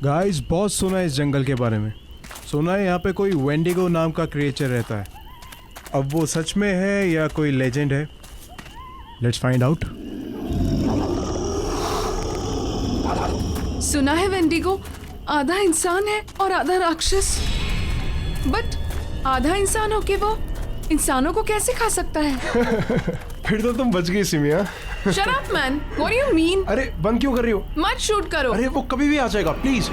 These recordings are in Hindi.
गाइस बहुत सुना है इस जंगल के बारे में। सुना है यहाँ पे कोई वेंडिगो नाम का क्रिएचर रहता है। अब वो सच में है या कोई लेजेंड है? Let's find out. सुना है वेंडिगो आधा इंसान है और आधा राक्षस। बट आधा इंसान होके वो इंसानों को कैसे खा सकता है? फिर तो तुम बच गई सिमिया। Shut up man, what do you mean? अरे बंद क्यों कर रही हो? मत शूट करो। अरे वो कभी भी आ जाएगा, प्लीज।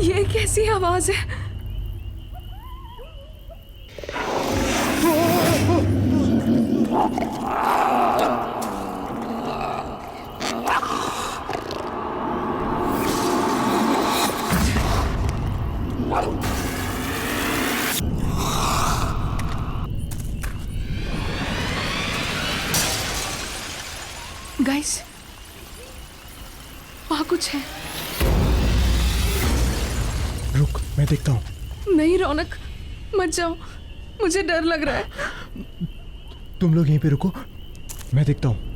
ये कैसी आवाज है? गाइस, वहाँ कुछ है। रुक, मैं देखता हूँ। नहीं रौनक, मत जाओ, मुझे डर लग रहा है। तुम लोग यहीं पे रुको, मैं देखता हूँ।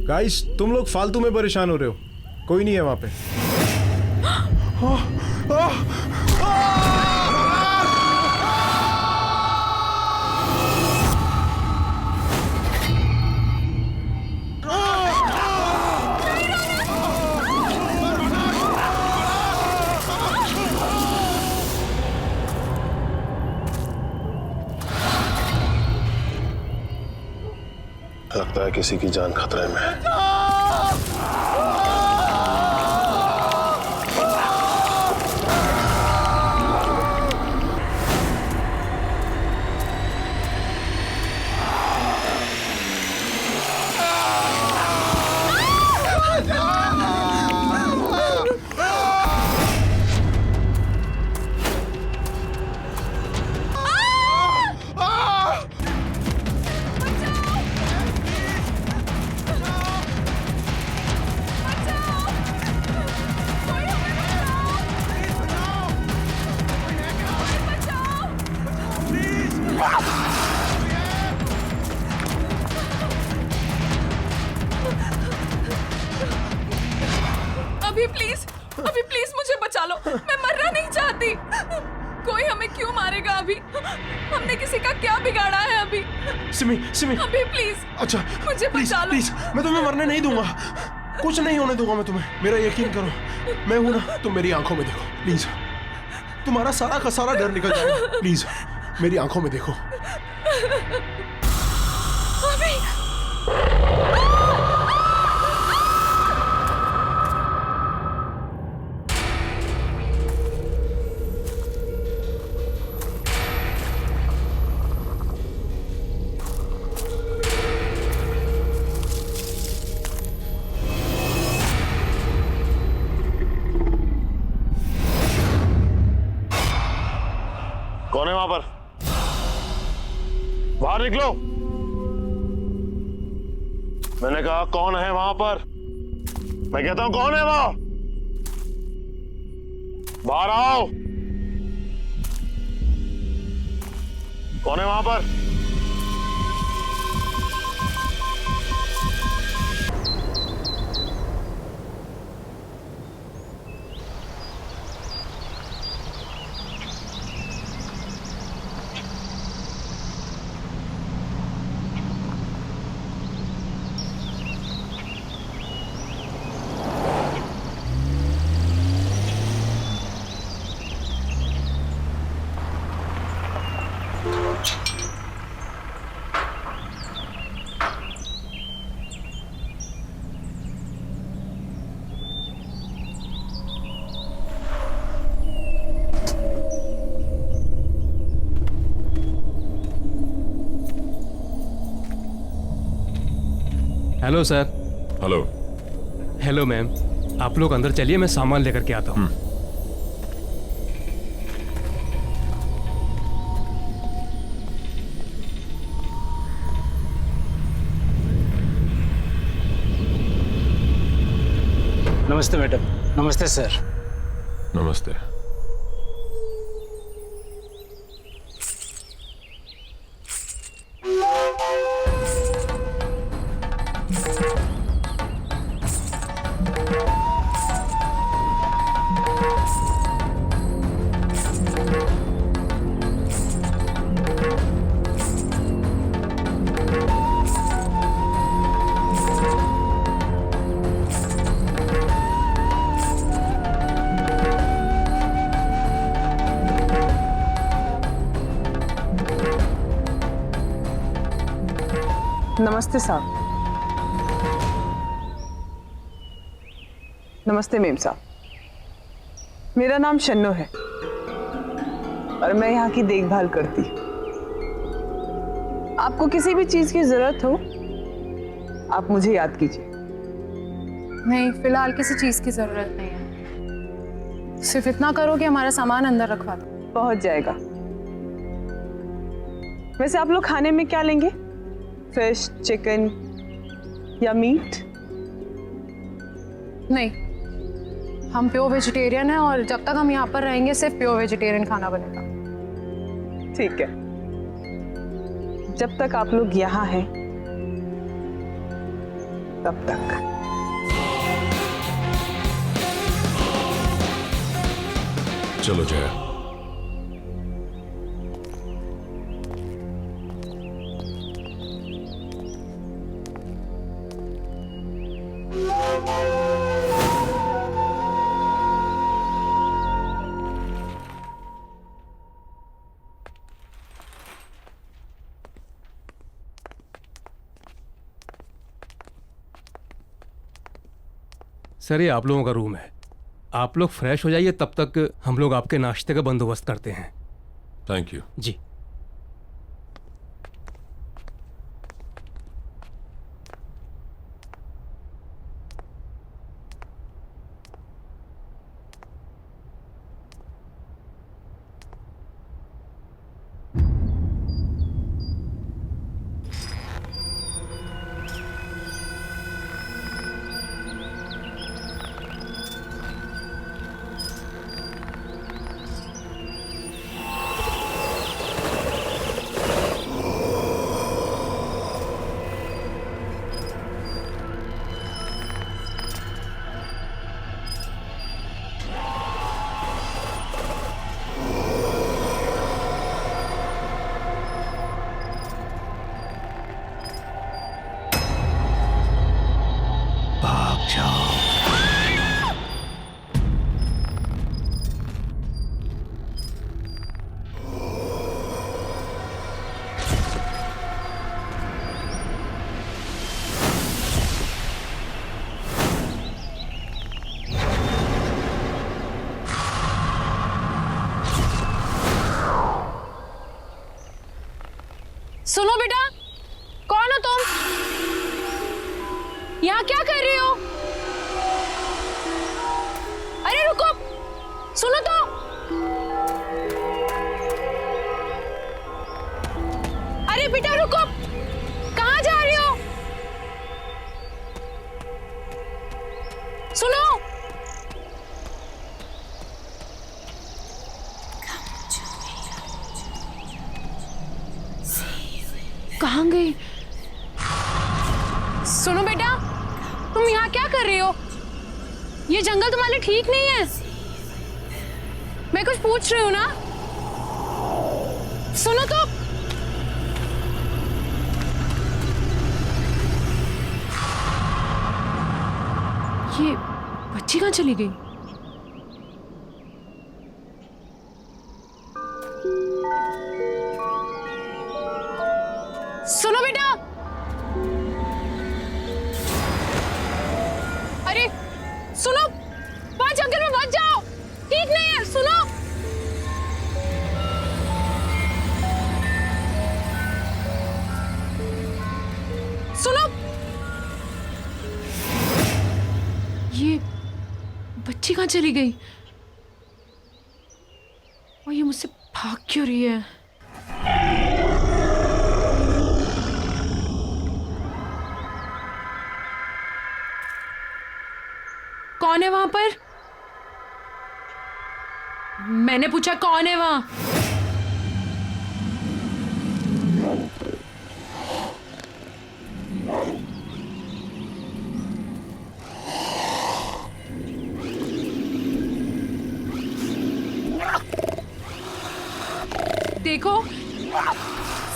गाइस, तुम लोग फालतू में परेशान हो रहे हो। कोई नहीं है वहां पे। लगता है किसी की जान खतरे में है। अभी प्लीज मुझे बचा लो, मैं मरना नहीं चाहती। कोई हमें क्यों मारेगा अभी? हमने किसी का क्या बिगाड़ा है अभी? सिमी, सिमी, अभी प्लीज। अच्छा मुझे प्लीज, बचा लो। प्लीज, मैं तुम्हें मरने नहीं दूंगा। कुछ नहीं होने दूंगा मैं तुम्हें, मेरा यकीन करो। मैं हूं ना, तुम मेरी आंखों में देखो प्लीज। तुम्हारा सारा का सारा डर निकल जाएगा। प्लीज मेरी आंखों में देखो। अभी कौन है वहां पर? बाहर निकलो। मैंने कहा कौन है वहां पर? मैं कहता हूं कौन है वहां? बाहर आओ। कौन है वहां पर? Hello sir. Hello. Hello ma'am, आप लोग अंदर चलिए, मैं सामान लेकर के आता हूँ। नमस्ते मैडम। नमस्ते सर। नमस्ते। नमस्ते साहब। नमस्ते मेम साहब। मेरा नाम शन्नो है और मैं यहाँ की देखभाल करती हूँ। आपको किसी भी चीज की जरूरत हो आप मुझे याद कीजिए। नहीं, फिलहाल किसी चीज की जरूरत नहीं है। सिर्फ इतना करो कि हमारा सामान अंदर रखवा दो। पहुंच जाएगा। वैसे आप लोग खाने में क्या लेंगे? फिश, चिकन या मीट? नहीं, हम प्योर वेजिटेरियन हैं और जब तक हम यहाँ पर रहेंगे सिर्फ प्योर वेजिटेरियन खाना बनेगा। ठीक है, जब तक आप लोग यहाँ हैं तब तक। चलो जया। सर ये आप लोगों का रूम है, आप लोग फ्रेश हो जाइए, तब तक हम लोग आपके नाश्ते का बंदोबस्त करते हैं। Thank you. जी। सुनो बेटा, कौन हो तुम? यहाँ क्या कर रही हो? अरे रुको, सुनो तो। अरे बेटा रुको, कहाँ जा रही हो? सुनो। कहाँ गई? सुनो बेटा, तुम यहाँ क्या कर रही हो? ये जंगल तुम्हारे लिए ठीक नहीं है। मैं कुछ पूछ रही हूँ ना, सुनो तो। ये बच्ची कहाँ चली गई? सुनो बेटा। अरे सुनो, वहां जंगल में मत जाओ, ठीक नहीं है। सुनो। सुनो, कहाँ चली गई? और ये मुझसे भाग क्यों रही है? कौन है वहां पर? मैंने पूछा कौन है वहां? देखो,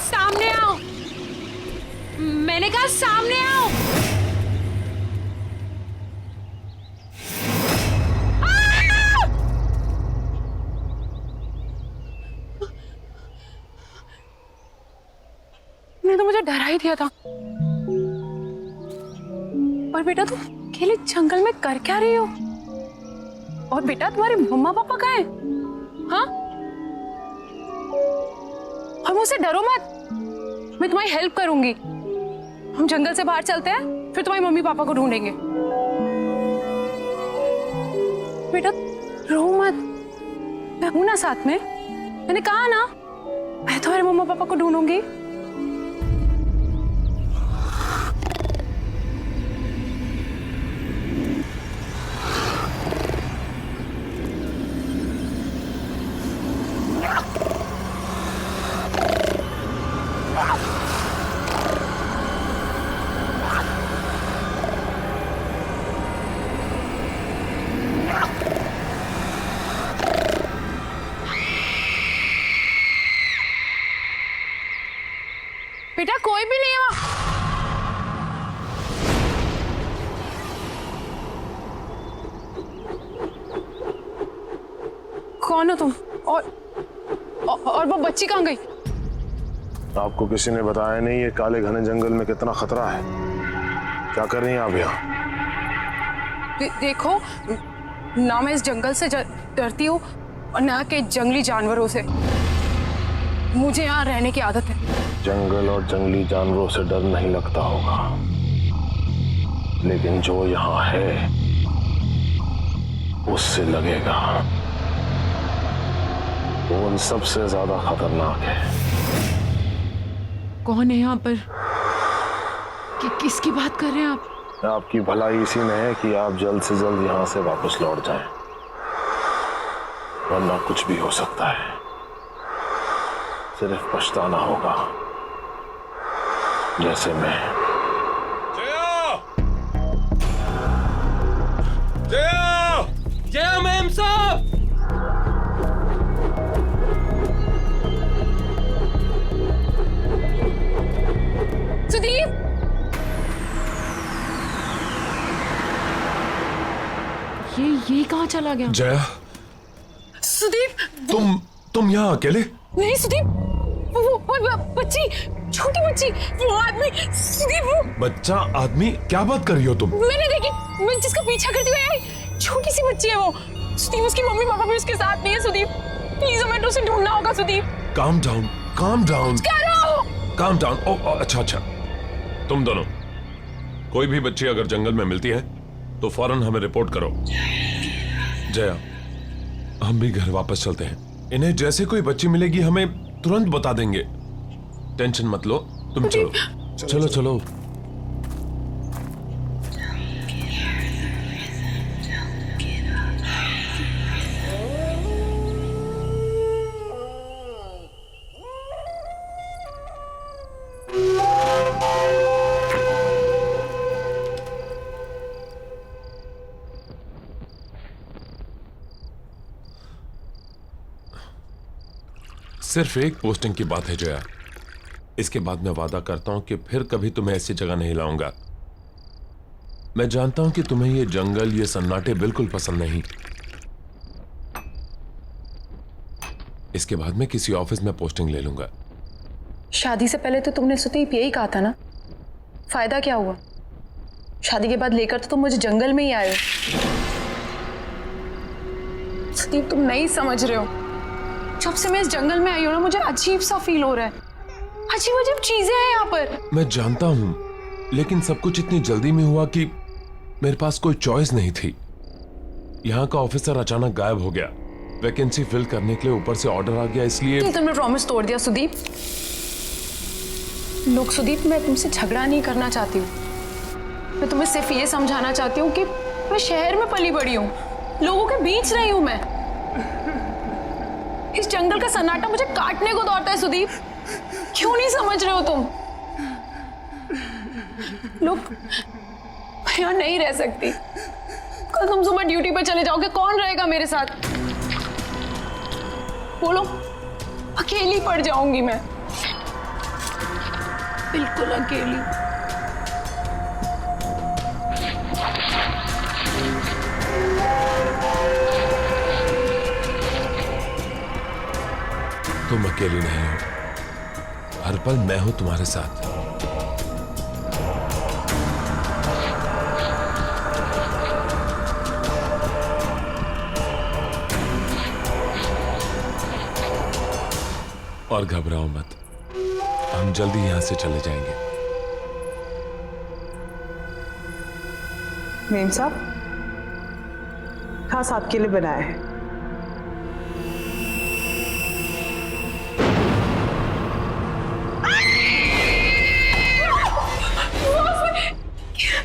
सामने आओ। मैंने कहा सामने आओ। तुमने तो मुझे डरा ही दिया था। और बेटा तुम अकेले जंगल में कर क्या रही हो? और बेटा तुम्हारे मम्मा पापा कहाँ हैं? हाँ? और मुझसे डरो मत, मैं तुम्हारी हेल्प करूंगी। हम जंगल से बाहर चलते हैं, फिर तुम्हारी मम्मी पापा को ढूंढेंगे। बेटा रो मत, मैं हूं ना साथ में। मैंने कहा ना, मैं तुम्हारे मम्मा पापा को ढूंढूंगी। बेटा कोई भी नहीं है वहां। कौन हो तुम? और वो बच्ची कहाँ गई? आपको किसी ने बताया नहीं ये काले घने जंगल में कितना खतरा है? क्या कर रही हैं आप यहाँ? देखो ना, मैं इस जंगल से डरती हूँ और ना के जंगली जानवरों से। मुझे यहाँ रहने की आदत है। जंगल और जंगली जानवरों से डर नहीं लगता होगा, लेकिन जो यहाँ है उससे लगेगा। वो उन सबसे ज्यादा खतरनाक है। कौन है यहाँ पर? किसकी बात कर रहे हैं आप? आपकी भलाई इसी में है कि आप जल्द से जल्द यहाँ से वापस लौट जाएं, वरना कुछ भी हो सकता है। सिर्फ पछताना होगा, जैसे मैं। जया मैम साहब! सुदीप! ये कहाँ चला गया? जया, सुदीप! तुम यहाँ अकेले? नहीं सुदीप, वो बच्ची, छोटी बच्ची, वो आदमी, सुदीप वो बच्चा आदमी? क्या बात कर रही हो तुम? मैंने देखी, मैं जिसका पीछा करती हुई आई, छोटी सी बच्ची है वो। सुदीप उसकी मम्मी पापा भी उसके साथ नहीं है। सुदीप प्लीज हमें उसे ढूंढना होगा। Sudeep calm down, calm down, calm down. ओ अच्छा, तुम दोनों कोई भी बच्ची अगर जंगल में मिलती है तो फौरन हमें रिपोर्ट करो। जया, हम भी घर वापस चलते हैं। इन्हें जैसे कोई बच्ची मिलेगी हमें तुरंत बता देंगे। टेंशन मत लो, तुम चलो चलो। सिर्फ एक पोस्टिंग की बात है जया, इसके बाद मैं वादा करता हूं कि फिर कभी तुम्हें ऐसी जगह नहीं लाऊंगा। मैं जानता हूं कि तुम्हें ये जंगल, ये सन्नाटे बिल्कुल पसंद नहीं। इसके बाद मैं किसी ऑफिस में पोस्टिंग ले लूंगा। शादी से पहले तो तुमने सुदीप यही कहा था ना, फायदा क्या हुआ? शादी के बाद लेकर तो तुम मुझे जंगल में ही आए हो। सुदीप तुम नहीं समझ रहे हो, जब से मैं इस जंगल में आई हूं ना, मुझे अजीब सा फील हो रहा है। अजीब अजीब चीजें हैं यहाँ पर। मैं जानता हूं, लेकिन सब कुछ इतनी जल्दी में हुआ कि मेरे पास कोई चॉइस नहीं थी। यहाँ का ऑफिसर अचानक गायब हो गया। वैकेंसी फिल करने के लिए ऊपर से ऑर्डर आ गया, इसलिए तुमने प्रॉमिस तोड़ दिया सुदीप। लोग सुदीप, मैं तुमसे झगड़ा नहीं करना चाहती हूँ। मैं तुम्हें सिर्फ ये समझाना चाहती हूँ कि मैं शहर में पली बड़ी हूँ, लोगों के बीच रही हूँ मैं। इस जंगल का सन्नाटा मुझे काटने को दौड़ता है सुदीप। क्यों नहीं समझ रहे हो तुम? लोग, मैं यहाँ नहीं रह सकती। कल तुम सुबह ड्यूटी पे चले जाओगे, कौन रहेगा मेरे साथ? बोलो, अकेली पड़ जाऊंगी मैं, बिल्कुल अकेली। तुम अकेली नहीं हो, हर पल मैं हूं तुम्हारे साथ। और घबराओ मत, हम जल्दी यहां से चले जाएंगे। मेम साहब, खास आपके लिए बनाया है।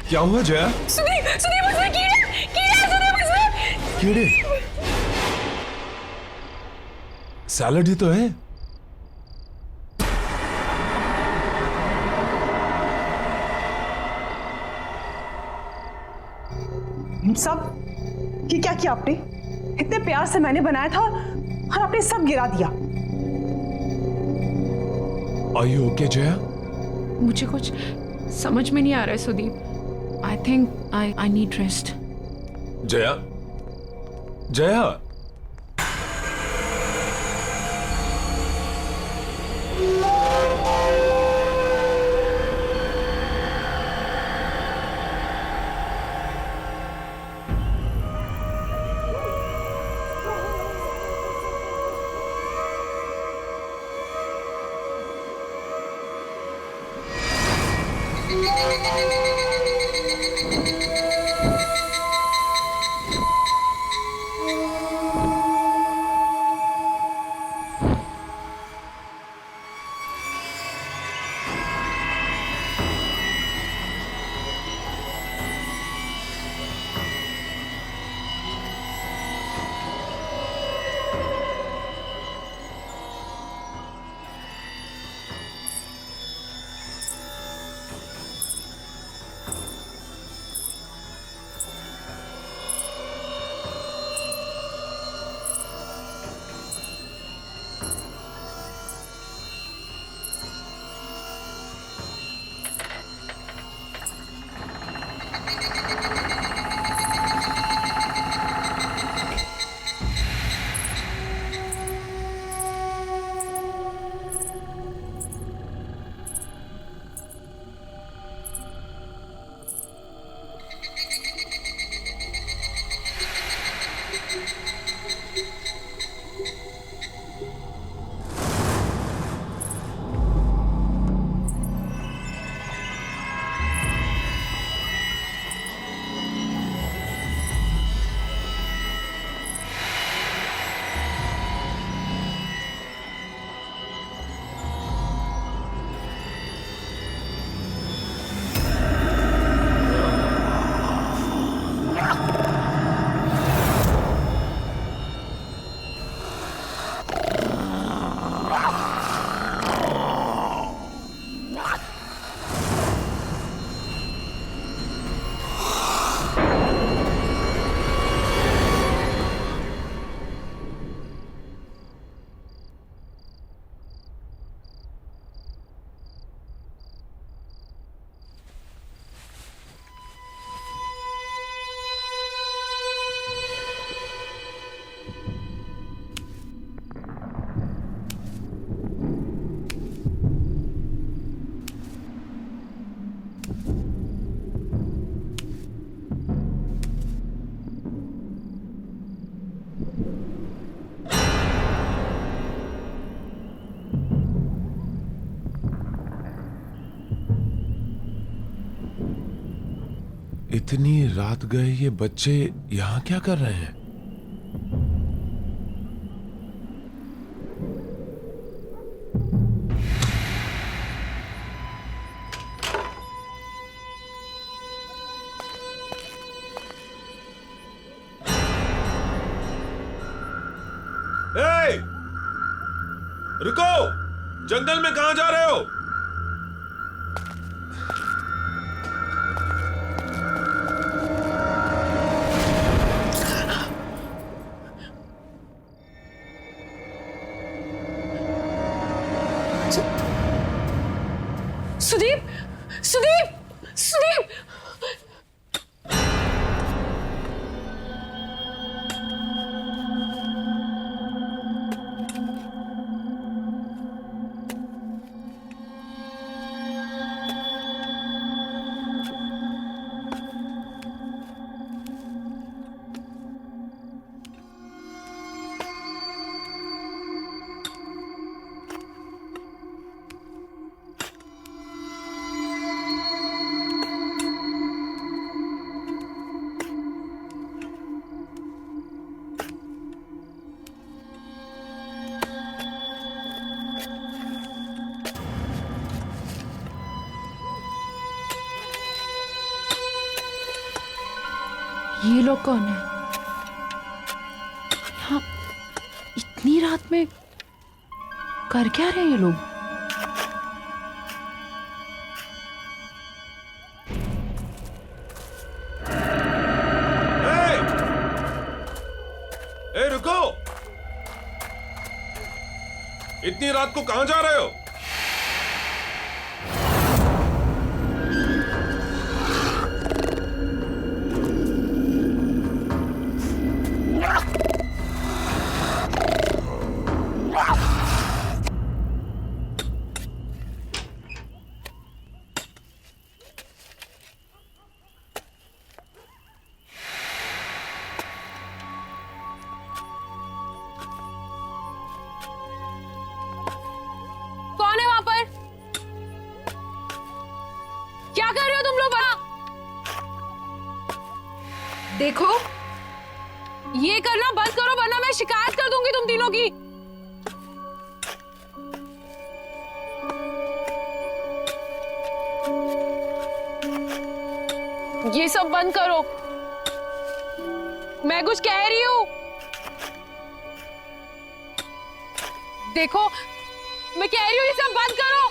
क्या हुआ जया? सुदीप, सुदीप उसमें कीड़े, कीड़े सुदीप उसमें। कीड़े? सैलड ही तो है। सब ये क्या किया आपने? इतने प्यार से मैंने बनाया था और आपने सब गिरा दिया। Are you okay, Jaya? मुझे कुछ समझ में नहीं आ रहा है Sudeep. I think I need rest. Jaya, Jaya, इतनी रात गए ये बच्चे यहां क्या कर रहे हैं? ए! रुको! जंगल में कहां जा रहे हो? सुदीप, सुदीप, सुदीप! ये लोग कौन है? यहाँ इतनी रात में कर क्या रहे हैं ये लोग? ए, रुको! इतनी रात को कहां जा रहे हो? कौन है वहां पर? क्या कर रहे हो तुम लोग वहां? देखो, ये करना बंद करो वरना मैं शिकायत कर दूंगी तुम तीनों की। ये सब बंद करो, मैं कुछ कह रही हूं। देखो, मैं कह रही हूँ ये सब बंद करो।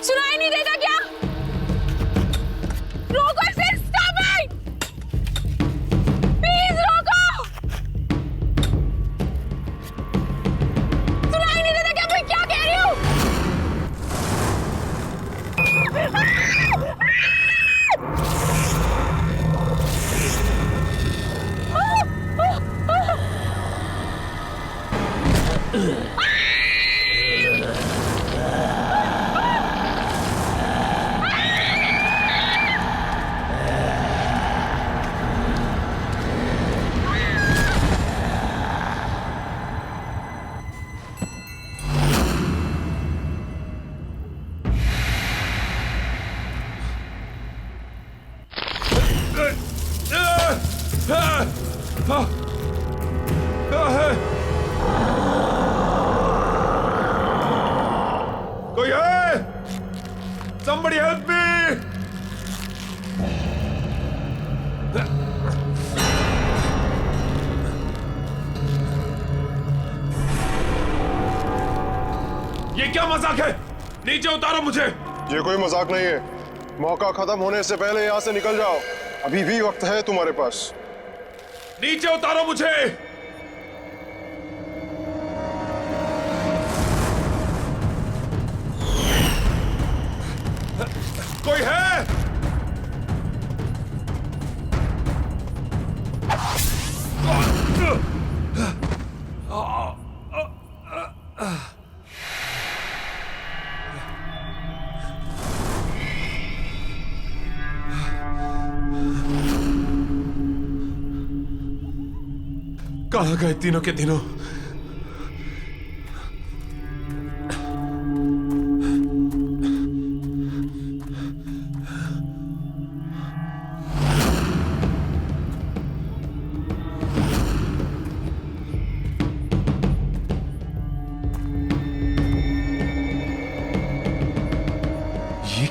सुनाई नहीं देता क्या? रोको इसे, स्टॉप इट! प्लीज रोको! सुनाई नहीं देता क्या मैं क्या कह रही हूँ? कोई है? Somebody help me! ये क्या मजाक है? नीचे उतारो मुझे। ये कोई मजाक नहीं है। मौका खत्म होने से पहले यहाँ से निकल जाओ। अभी भी वक्त है तुम्हारे पास। नीचे उतारो मुझे। कोई है? कहां गए तीनों के तीनों?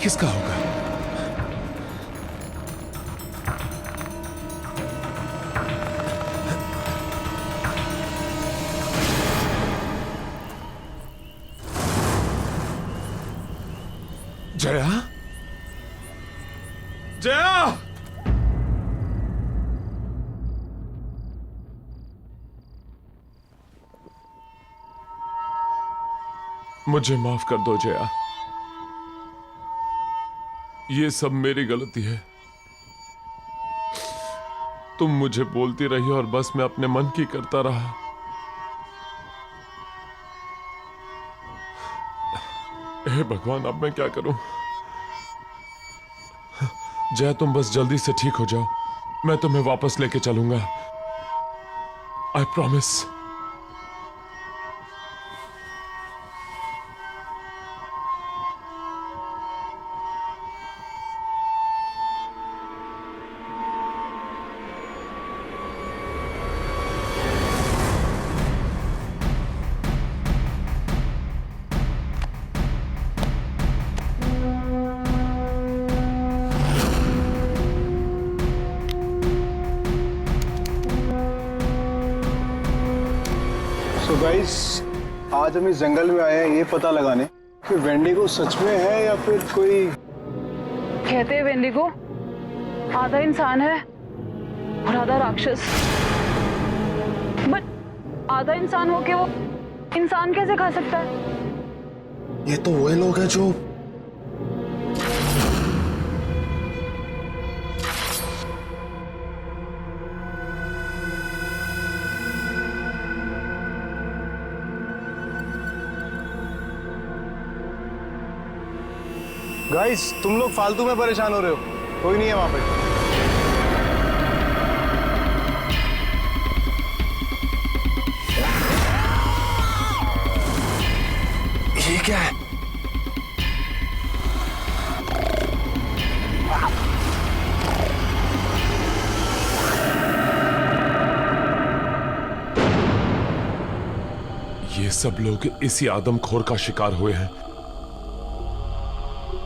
किसका होगा? जया, जया, मुझे माफ कर दो जया, ये सब मेरी गलती है। तुम मुझे बोलती रही और बस मैं अपने मन की करता रहा। हे भगवान, अब मैं क्या करूं? जया, तुम बस जल्दी से ठीक हो जाओ, मैं तुम्हें वापस लेके चलूंगा। I promise. तो गाइस, आज हम इस जंगल में आए हैं ये पता लगाने कि वेंडिगो सच में है या फिर कोई। कहते हैं वेंडिगो आधा इंसान है और आधा राक्षस। बट आधा इंसान होके वो इंसान कैसे खा सकता है? ये तो वही लोग हैं जो गाइस, तुम लोग फालतू में परेशान हो रहे हो, कोई नहीं है वहां पे। ये क्या है? ये सब लोग इसी आदमखोर का शिकार हुए हैं।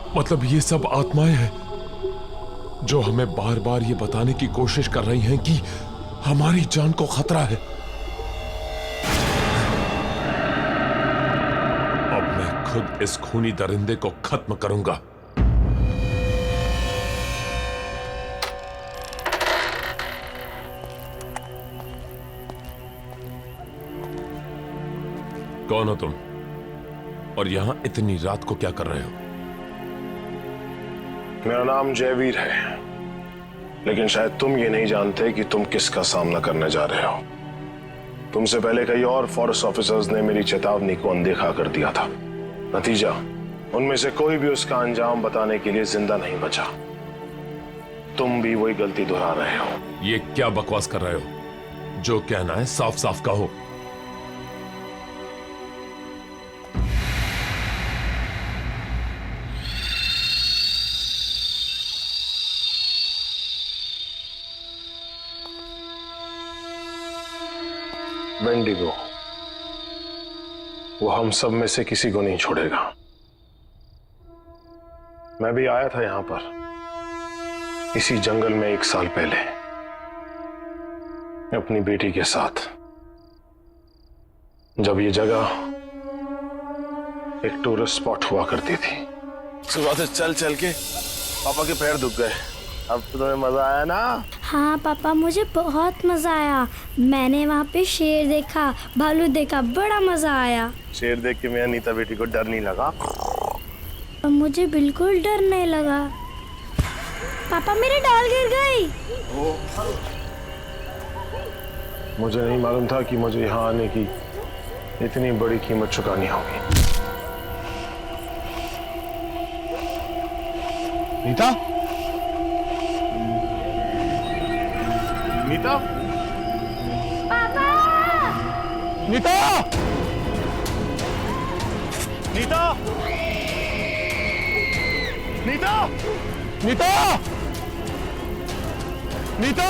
मतलब ये सब आत्माएं हैं जो हमें बार बार ये बताने की कोशिश कर रही हैं कि हमारी जान को खतरा है। अब मैं खुद इस खूनी दरिंदे को खत्म करूंगा। कौन हो तुम? और यहां इतनी रात को क्या कर रहे हो? मेरा नाम जयवीर है, लेकिन शायद तुम ये नहीं जानते कि तुम किसका सामना करने जा रहे हो। तुमसे पहले कई और फॉरेस्ट ऑफिसर्स ने मेरी चेतावनी को अनदेखा कर दिया था। नतीजा, उनमें से कोई भी उसका अंजाम बताने के लिए जिंदा नहीं बचा। तुम भी वही गलती दोहरा रहे हो। ये क्या बकवास कर रहे हो? जो कहना है साफ साफ कहो। वेंडिगो, वो हम सब में से किसी को नहीं छोड़ेगा। मैं भी आया था यहां पर इसी जंगल में 1 साल पहले अपनी बेटी के साथ, जब ये जगह एक टूरिस्ट स्पॉट हुआ करती थी। सुबह से चल चल के पापा के पैर दुख गए। अब तो तुम्हें मजा आया ना? हाँ पापा, मुझे बहुत मजा आया। मैंने वहाँ पे शेर देखा, भालू देखा, बड़ा मजा आया। शेर देख के मेरी नीता बेटी को डर नहीं लगा? और मुझे बिल्कुल डर नहीं लगा। पापा, मेरी डॉल गिर गई। मुझे नहीं मालूम था कि मुझे यहाँ आने की इतनी बड़ी कीमत चुकानी होगी। नीता, नीता, पापा! नीता, नीता, नीता, नीता, नीता,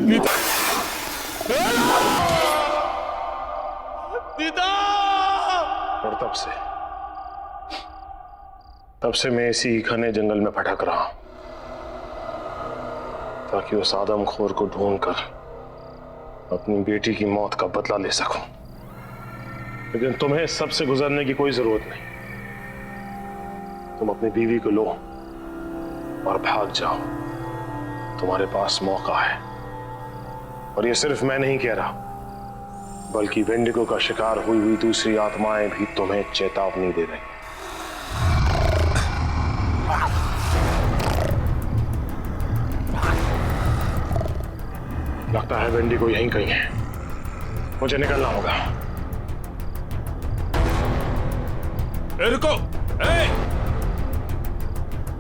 नीता, तब से मैं इसी घने जंगल में भटक रहा हूं ताकि उस आदमखोर को ढूंढकर अपनी बेटी की मौत का बदला ले सकूं। लेकिन तुम्हें इस सब से गुजरने की कोई जरूरत नहीं। तुम अपनी बीवी को लो और भाग जाओ। तुम्हारे पास मौका है। और ये सिर्फ मैं नहीं कह रहा, बल्कि वेंडिगो का शिकार हुई हुई दूसरी आत्माएं भी तुम्हें चेतावनी दे रही। लगता है वेंडिगो यहीं कहीं है। मुझे निकलना होगा। रुको!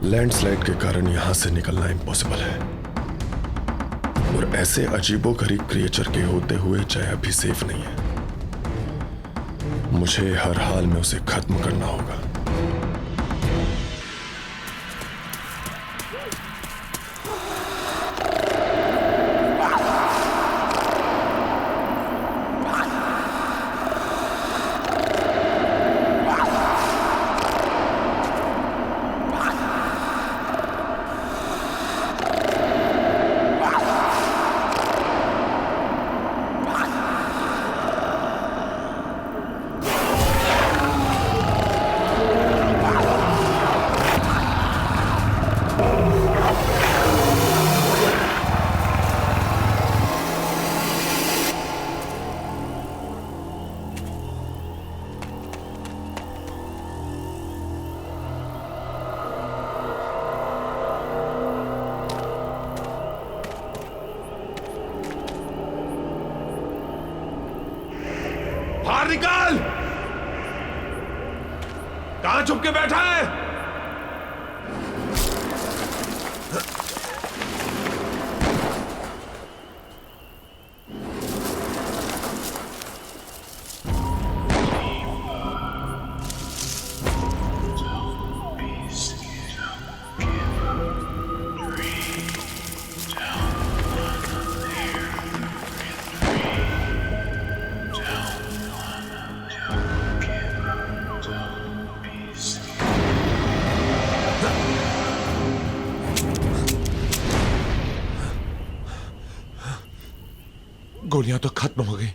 लैंडस्लाइड के कारण यहां से निकलना इम्पॉसिबल है, और ऐसे अजीबोगरीब क्रिएचर के होते हुए जया भी सेफ नहीं है। मुझे हर हाल में उसे खत्म करना होगा। बाहर निकाल! कहां छुप के बैठा है? गोलियां तो खत्म हो गई।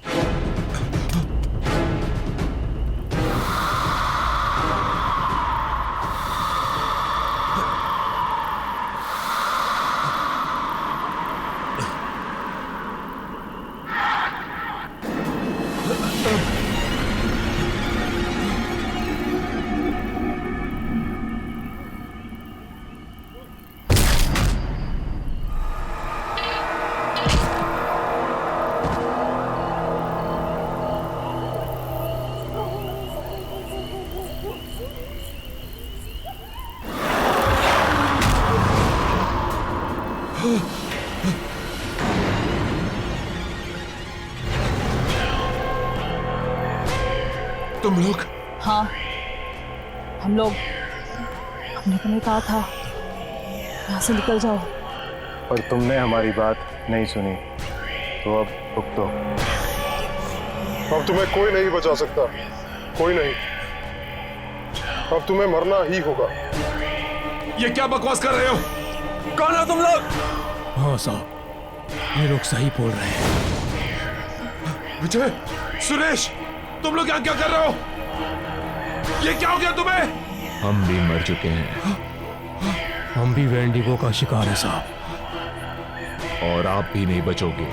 तुम लोग? हाँ, हम लोग। हमने तुम्हें कहा था यहाँ से निकल जाओ, पर तुमने हमारी बात नहीं सुनी, तो अब भुगतो। अब तुम्हें कोई नहीं बचा सकता, कोई नहीं। अब तुम्हें मरना ही होगा। ये क्या बकवास कर रहे हो? कौन हो तुम लोग? हाँ साहब, ये लोग सही बोल रहे हैं। विजय, सुरेश, तुम लोग यहाँ क्या कर रहे हो? ये क्या हो गया तुम्हें? हम भी मर चुके हैं। हम भी वेंडिगो का शिकार है साहब, और आप भी नहीं बचोगे।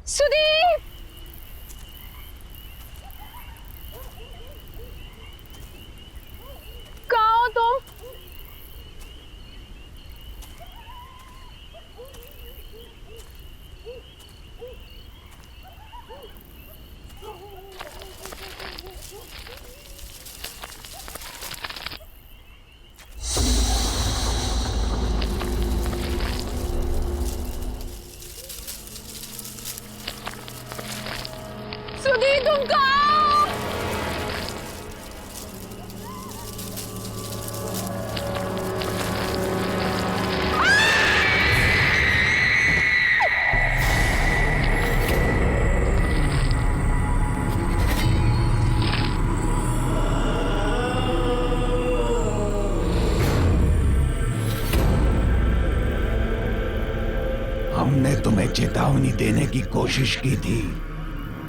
सुदीप! कहाँ हो तुम? सुदीप तुम कहाँ हो? हमने तुम्हें चेतावनी देने की कोशिश की थी,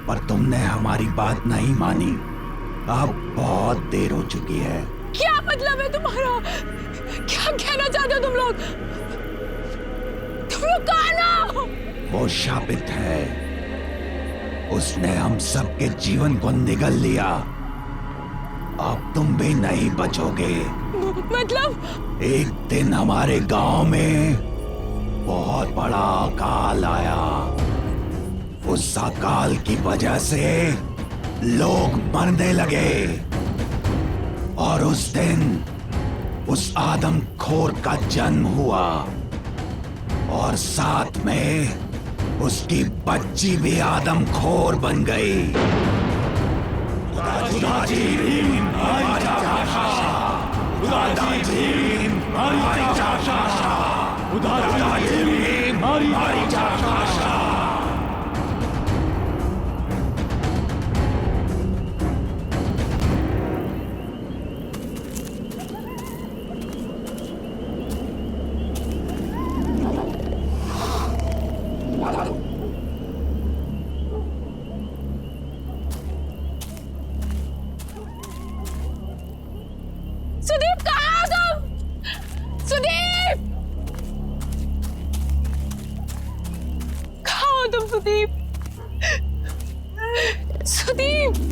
पर तुमने हमारी बात नहीं मानी। अब बहुत देर हो चुकी है। क्या मतलब है तुम्हारा? क्या कहना चाहते हो तुम लोग? तुम लोग कहाँ हो? वो शापित है, उसने हम सबके जीवन को निगल लिया। अब तुम भी नहीं बचोगे। मतलब? एक दिन हमारे गांव में बहुत बड़ा अकाल आया। उस अकाल की वजह से लोग मरने लगे, और उस दिन उस आदमखोर का जन्म हुआ, और साथ में उसकी बच्ची भी आदमखोर बन गई। सुदीप कहाँ हो तुम? सुदीप! कहाँ हो तुम सुदीप? सुदीप!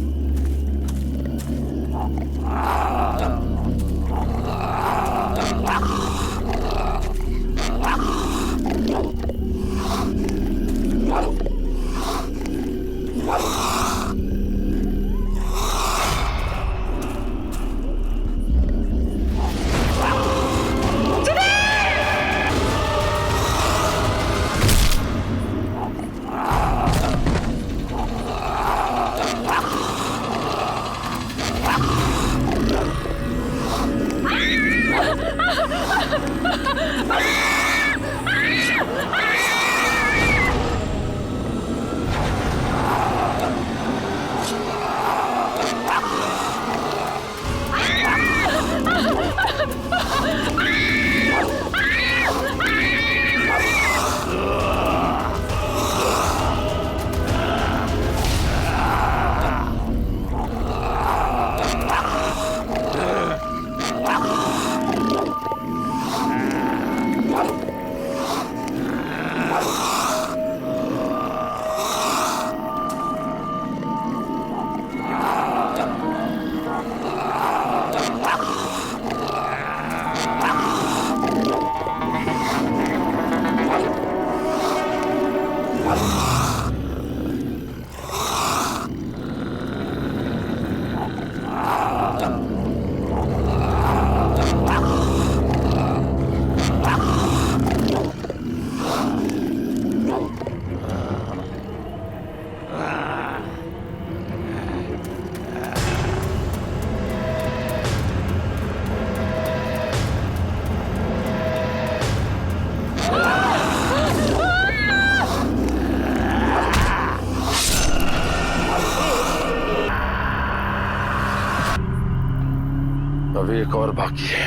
एक और बाकी है।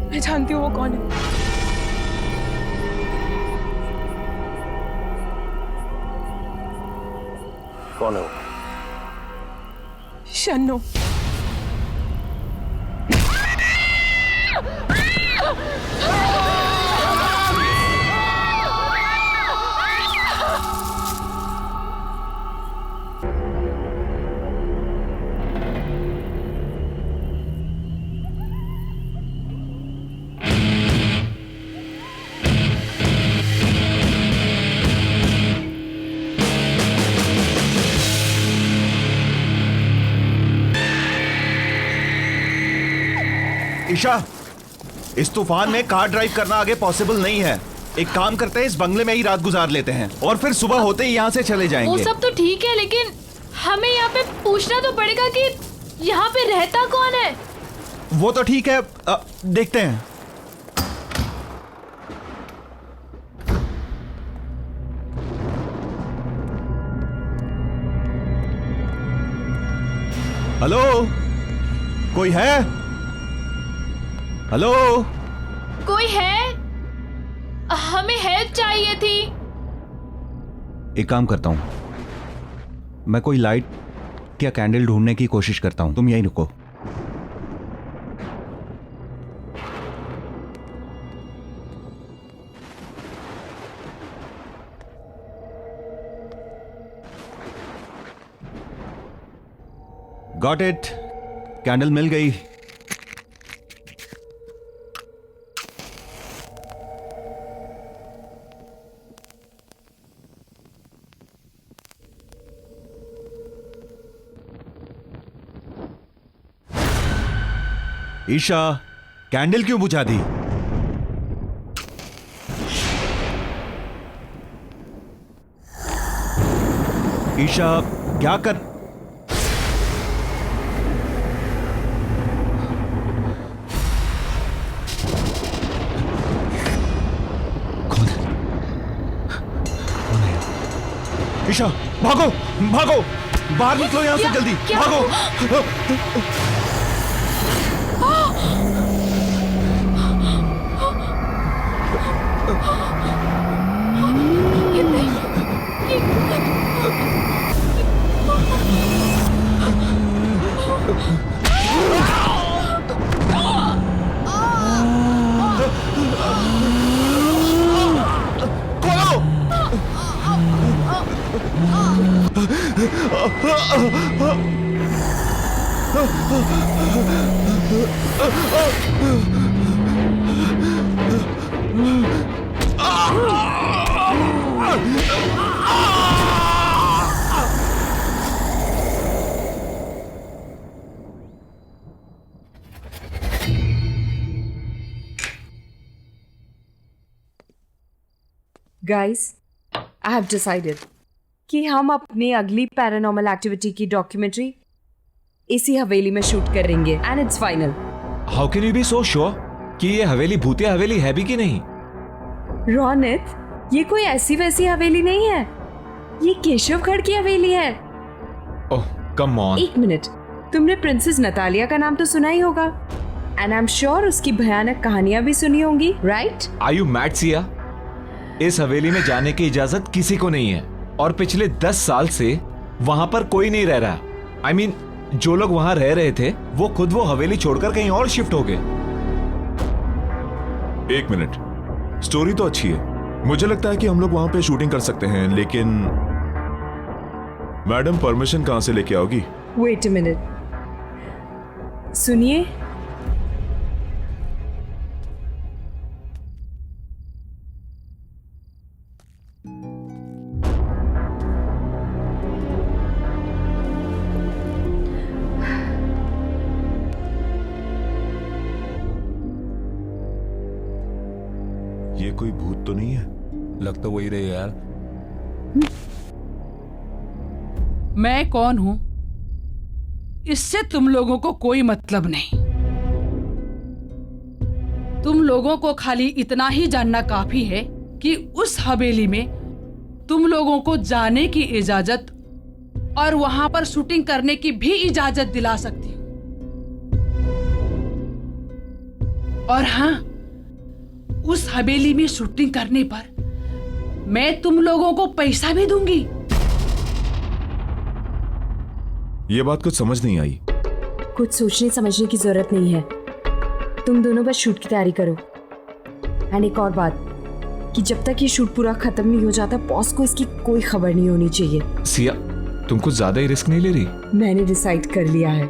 मैं जानती हूँ वो कौन है। कौन है वो? शन्नो। ईशा, इस तूफान में कार ड्राइव करना आगे पॉसिबल नहीं है। एक काम करते हैं, इस बंगले में ही रात गुजार लेते हैं और फिर सुबह होते ही यहाँ से चले जाएंगे। वो सब तो ठीक है, लेकिन हमें यहाँ पे पूछना तो पड़ेगा कि यहाँ पे रहता कौन है। वो तो ठीक है, देखते हैं। हेलो, कोई है? हेलो, कोई है? हमें हेल्प चाहिए थी। एक काम करता हूं, मैं कोई लाइट या कैंडल ढूंढने की कोशिश करता हूं, तुम यहीं रुको। गॉट इट, कैंडल मिल गई। ईशा, कैंडल क्यों बुझा दी? ईशा, क्या कर? कौन है? ईशा, भागो भागो, बाहर निकलो यहां से जल्दी, भागो। Guys, I have decided कि हम अपनी अगली पैरानॉर्मल एक्टिविटी की डॉक्यूमेंट्री इसी हवेली में शूट करेंगे and it's final. How can you be so sure कि ये हवेली भूतिया हवेली है भी कि नहीं? रोनित, ये कोई ऐसी वैसी हवेली नहीं है, ये केशवगढ़ की हवेली है। ओह कम ऑन। एक मिनट, तुमने प्रिंसेस नतालिया का नाम तो सुना ही होगा एंड आई एम श्योर उसकी भयानक कहानियां भी सुनी होंगी, right? Are you mad Siya? इस हवेली में जाने की इजाजत किसी को नहीं है और पिछले 10 साल से वहां पर कोई नहीं रह रहा। I mean, जो लोग वहां रह रहे थे वो खुद वो हवेली छोड़कर कहीं और शिफ्ट हो गए। एक मिनट, स्टोरी तो अच्छी है, मुझे लगता है कि हम लोग वहां पे शूटिंग कर सकते हैं, लेकिन मैडम परमिशन कहां से लेके आओगी? वेट अ मिनट, सुनिए। ये कोई भूत तो नहीं है? लग तो वही रहे यार। मैं कौन हूं इससे तुम लोगों को कोई मतलब नहीं। तुम लोगों को खाली इतना ही जानना काफी है कि उस हवेली में तुम लोगों को जाने की इजाजत और वहां पर शूटिंग करने की भी इजाजत दिला सकती हूँ। और हाँ, उस हवेली में शूटिंग करने पर मैं तुम लोगों को पैसा भी दूंगी। ये बात कुछ समझ नहीं आई। कुछ सोचने समझने की जरूरत नहीं है, तुम दोनों बस शूट की तैयारी करो। एंड एक और बात कि जब तक ये शूट पूरा खत्म नहीं हो जाता, बॉस को इसकी कोई खबर नहीं होनी चाहिए। सिया, तुम कुछ ज्यादा ही रिस्क नहीं ले रही? मैंने डिसाइड कर लिया है,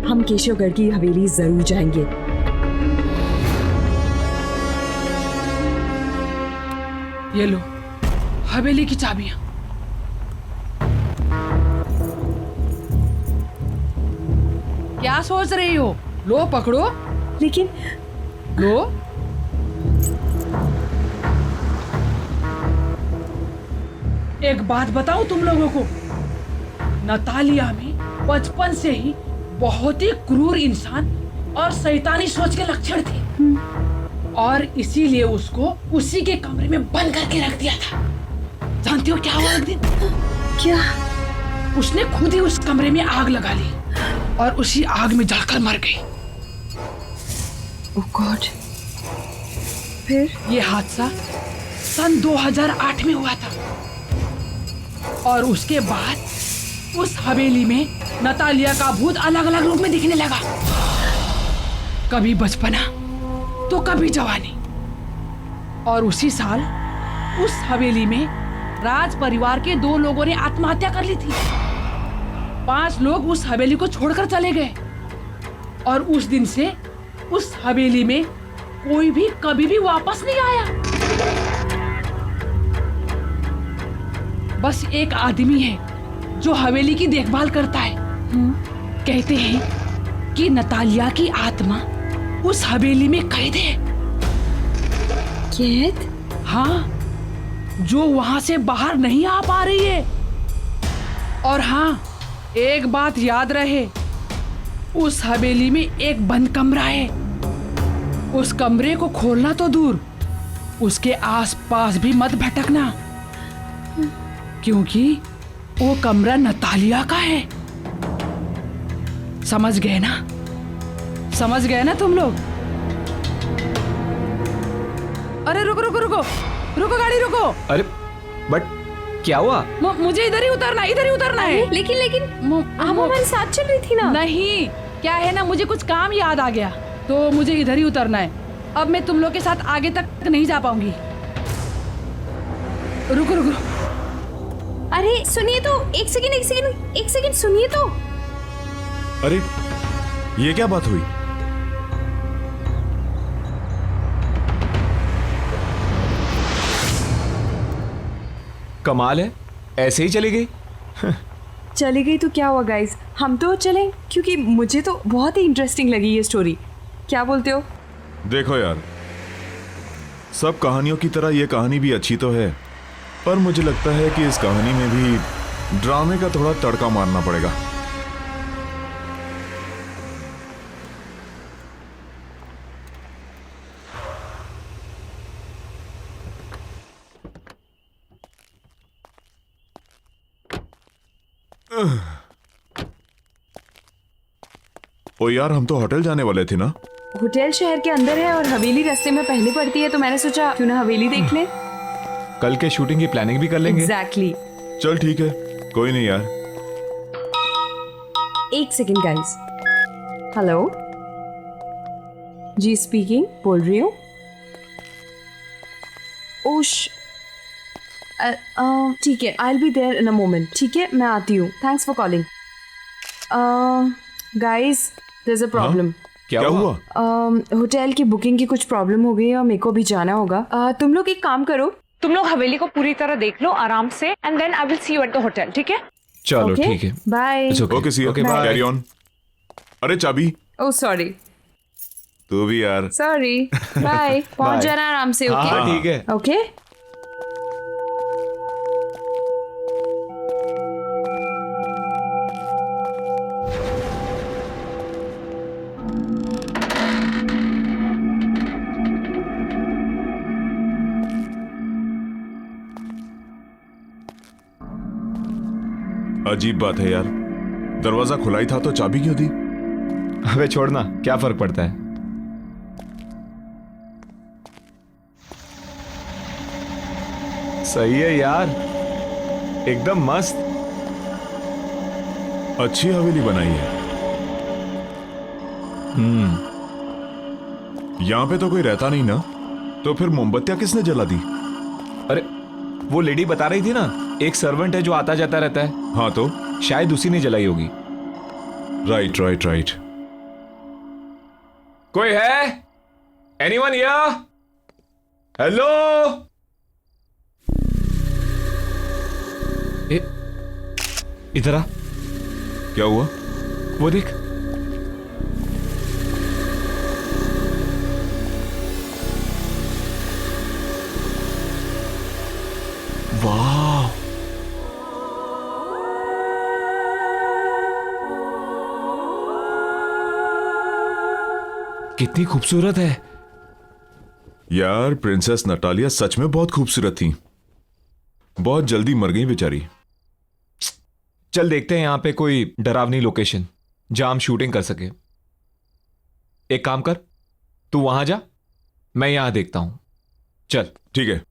हम केशवगढ़ की हवेली जरूर जाएंगे। ये लो हवेली की चाबियां। क्या सोच रही हो? लो पकड़ो। लेकिन लो। एक बात बताऊं तुम लोगों को, नतालिया में बचपन से ही बहुत ही क्रूर इंसान और शैतानी सोच के लक्षण थे, और इसीलिए उसको उसी के कमरे में बंद करके रख दिया था। जानती हो क्या हुआ एक दिन? क्या? उसने खुद ही उस कमरे में आग लगा ली और उसी आग में जलकर मर गई। ओह गॉड। फिर? ये हादसा सन 2008 में हुआ था, और उसके बाद उस हवेली में नतालिया का भूत अलग अलग रूप में दिखने लगा। कभी बचपना तो कभी जवानी। और उसी साल उस हवेली में राज परिवार के 2 लोगों ने आत्महत्या कर ली थी। 5 लोग उस हवेली को छोड़कर चले गए, और उस दिन से उस हवेली में कोई भी कभी भी वापस नहीं आया। बस एक आदमी है जो हवेली की देखभाल करता है। कहते हैं कि नतालिया की आत्मा उस हवेली में कैद है। कैद? हाँ, जो वहां से बाहर नहीं आ पा रही है। और हाँ, एक बात याद रहे, उस हवेली में एक बंद कमरा है। उस कमरे को खोलना तो दूर, उसके आसपास भी मत भटकना, क्योंकि वो कमरा नतालिया का है। समझ गए ना? समझ गए ना तुम लोग? अरे रुको रुको रुको रुको, गाड़ी रुको। अरे बट क्या हुआ? मुझे इधर ही उतरना है। लेकिन हम हमारे साथ चल रही थी ना। नहीं, क्या है ना, मुझे कुछ काम याद आ गया, तो मुझे इधर ही उतरना है। अब मैं तुम लोग के साथ आगे तक नहीं जा पाऊंगी। रुको रुको। अरे सुनिए तो, एक सेकंड सुनिए तो। अरे ये क्या बात हुई? कमाल है, ऐसे ही चली गई। चली गई तो क्या हुआ गाइस, हम तो चलें, क्योंकि मुझे तो बहुत ही इंटरेस्टिंग लगी ये स्टोरी। क्या बोलते हो? देखो यार, सब कहानियों की तरह ये कहानी भी अच्छी तो है, पर मुझे लगता है कि इस कहानी में भी ड्रामे का थोड़ा तड़का मारना पड़ेगा। ओ यार, हम तो होटल जाने वाले थे ना? होटल शहर के अंदर है और हवेली रास्ते में पहले पड़ती है, तो मैंने सोचा क्यों ना हवेली देख लें। कल के शूटिंग की प्लानिंग भी कर लेंगे। एग्जैक्टली। चल ठीक है, कोई नहीं यार। एक सेकंड गाइस। हेलो जी, स्पीकिंग, बोल रही हूँ। ओश, ठीक है, I will be there in a moment. ठीक है, मैं आती हूँ। Thanks for calling. Guys, there is a problem. क्या हुआ? होटल की बुकिंग की कुछ प्रॉब्लम हो गई है और मेरे को भी जाना होगा। तुम लोग एक काम करो, तुम लोग हवेली को पूरी तरह देख लो आराम से, and then I will see you at the hotel. ठीक है? चलो ठीक है, bye. Okay see, Okay, bye. Carry on. अरे चाबी। Oh sorry. तू भी यार। सॉरी। बाय। पहुंच Bye. जाना आराम से। ओके? हाँ ठीक है। ओके। अजीब बात है यार, दरवाजा खुला ही था तो चाबी क्यों दी? अबे छोड़ना, क्या फर्क पड़ता है। सही है यार, एकदम मस्त। अच्छी हवेली बनाई है। यहां पे तो कोई रहता नहीं ना, तो फिर मोमबत्तियां किसने जला दी? अरे वो लेडी बता रही थी ना, एक सर्वेंट है जो आता जाता रहता है। हाँ तो शायद उसी ने जलाई होगी। Right right right. कोई है? Anyone here? हेलो? इधर आ। क्या हुआ? वो देख। वाह, कितनी खूबसूरत है यार। प्रिंसेस नटालिया सच में बहुत खूबसूरत थी। बहुत जल्दी मर गई बेचारी। चल देखते हैं यहां पे कोई डरावनी लोकेशन जहां हम शूटिंग कर सके। एक काम कर, तू वहां जा, मैं यहां देखता हूं। चल ठीक है।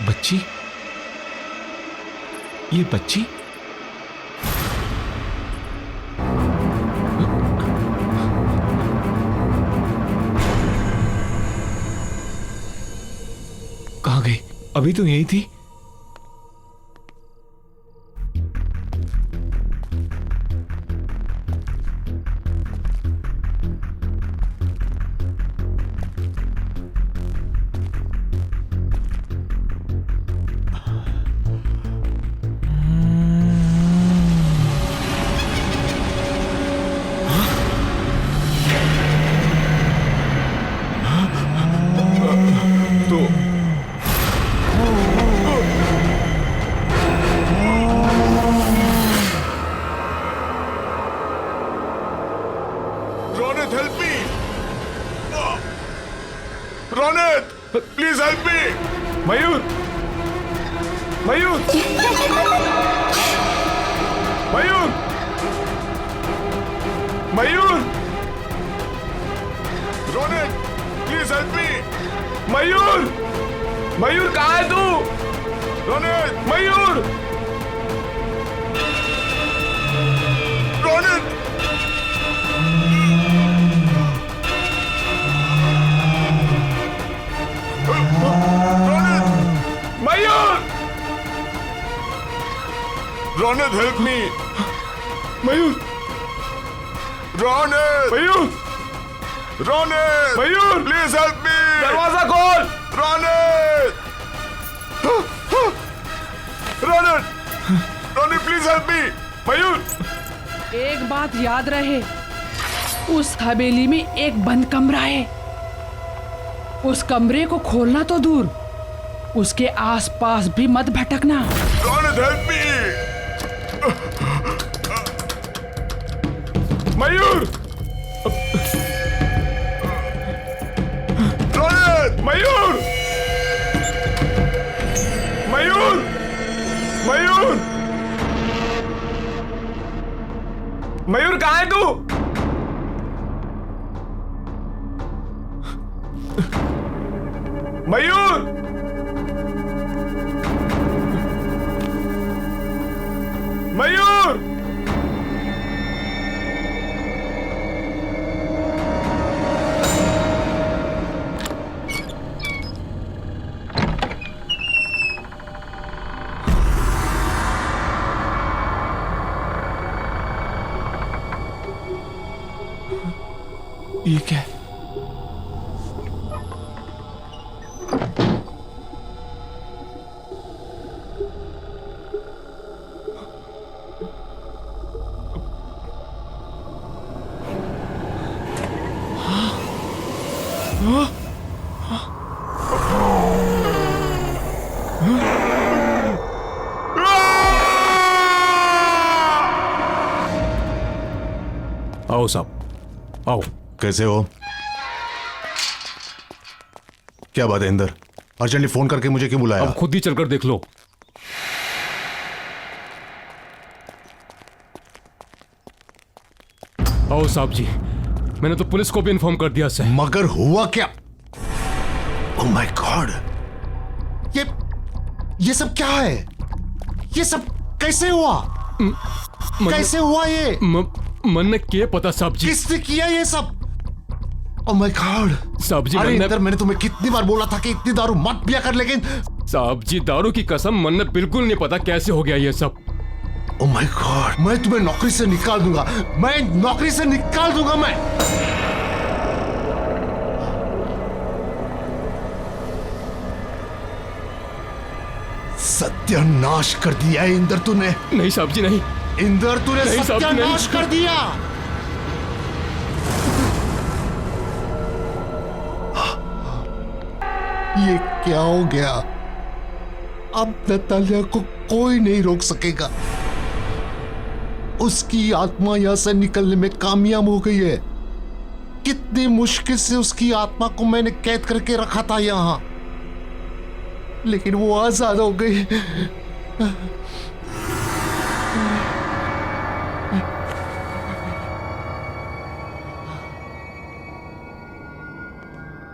बच्ची, ये बच्ची? कहां गई? अभी तो यही थी। Please help me. Mayur, Mayur, Mayur, Mayur, Ronit please help me. Mayur, Mayur कहाँ है तू? Ronit, Mayur, Ronit, Mayur, Ronit help me. Mayur, Ronit, Mayur, Ronit! Mayur! Please help me! दरवाजा खोल! Ronit! Ronit! Ronit please help me! Mayur! एक बात याद रहे, उस हवेली में एक बंद कमरा है। उस कमरे को खोलना तो दूर, उसके आसपास भी मत भटकना। Ronit help me! मयूर! रोनित! मयूर! मयूर! मयूर! मयूर कहाँ है तू? मयूर! मयूर! ये क्या है? आओ साहब, आओ। कैसे हो? क्या बात है इंदर? अर्जेंटली फोन करके मुझे क्यों बुलाया? अब खुद ही चलकर देख लो। आओ साहब जी, मैंने तो पुलिस को भी इन्फॉर्म कर दिया सर। मगर हुआ क्या? ओह माय गॉड, ये सब क्या है? ये सब कैसे हुआ? कैसे हुआ ये? मन ने क्या पता साहब जी? किसने किया ये सब? ओह माय गॉड साहब जी, अरे इंदर, मैंने तुम्हें कितनी बार बोला था कि इतनी दारू मत पिया कर, लेकिन साहब जी दारू की कसम, मन ने बिल्कुल नहीं पता कैसे हो गया ये सब। ओह माय गॉड, मैं तुम्हें नौकरी से निकाल दूंगा, मैं नौकरी से निकाल दूंगा मैं। सत्यानाश कर दिया है इंदर तूने। नहीं साहब जी नहीं। इंदर तूने नहीं साहब जी, सत्यानाश नहीं। कर दिया। ये क्या हो गया? अब नतालिया को कोई नहीं रोक सकेगा। उसकी आत्मा यहां से निकलने में कामयाब हो गई है। कितनी मुश्किल से उसकी आत्मा को मैंने कैद करके रखा था यहां, लेकिन वो आजाद हो गई।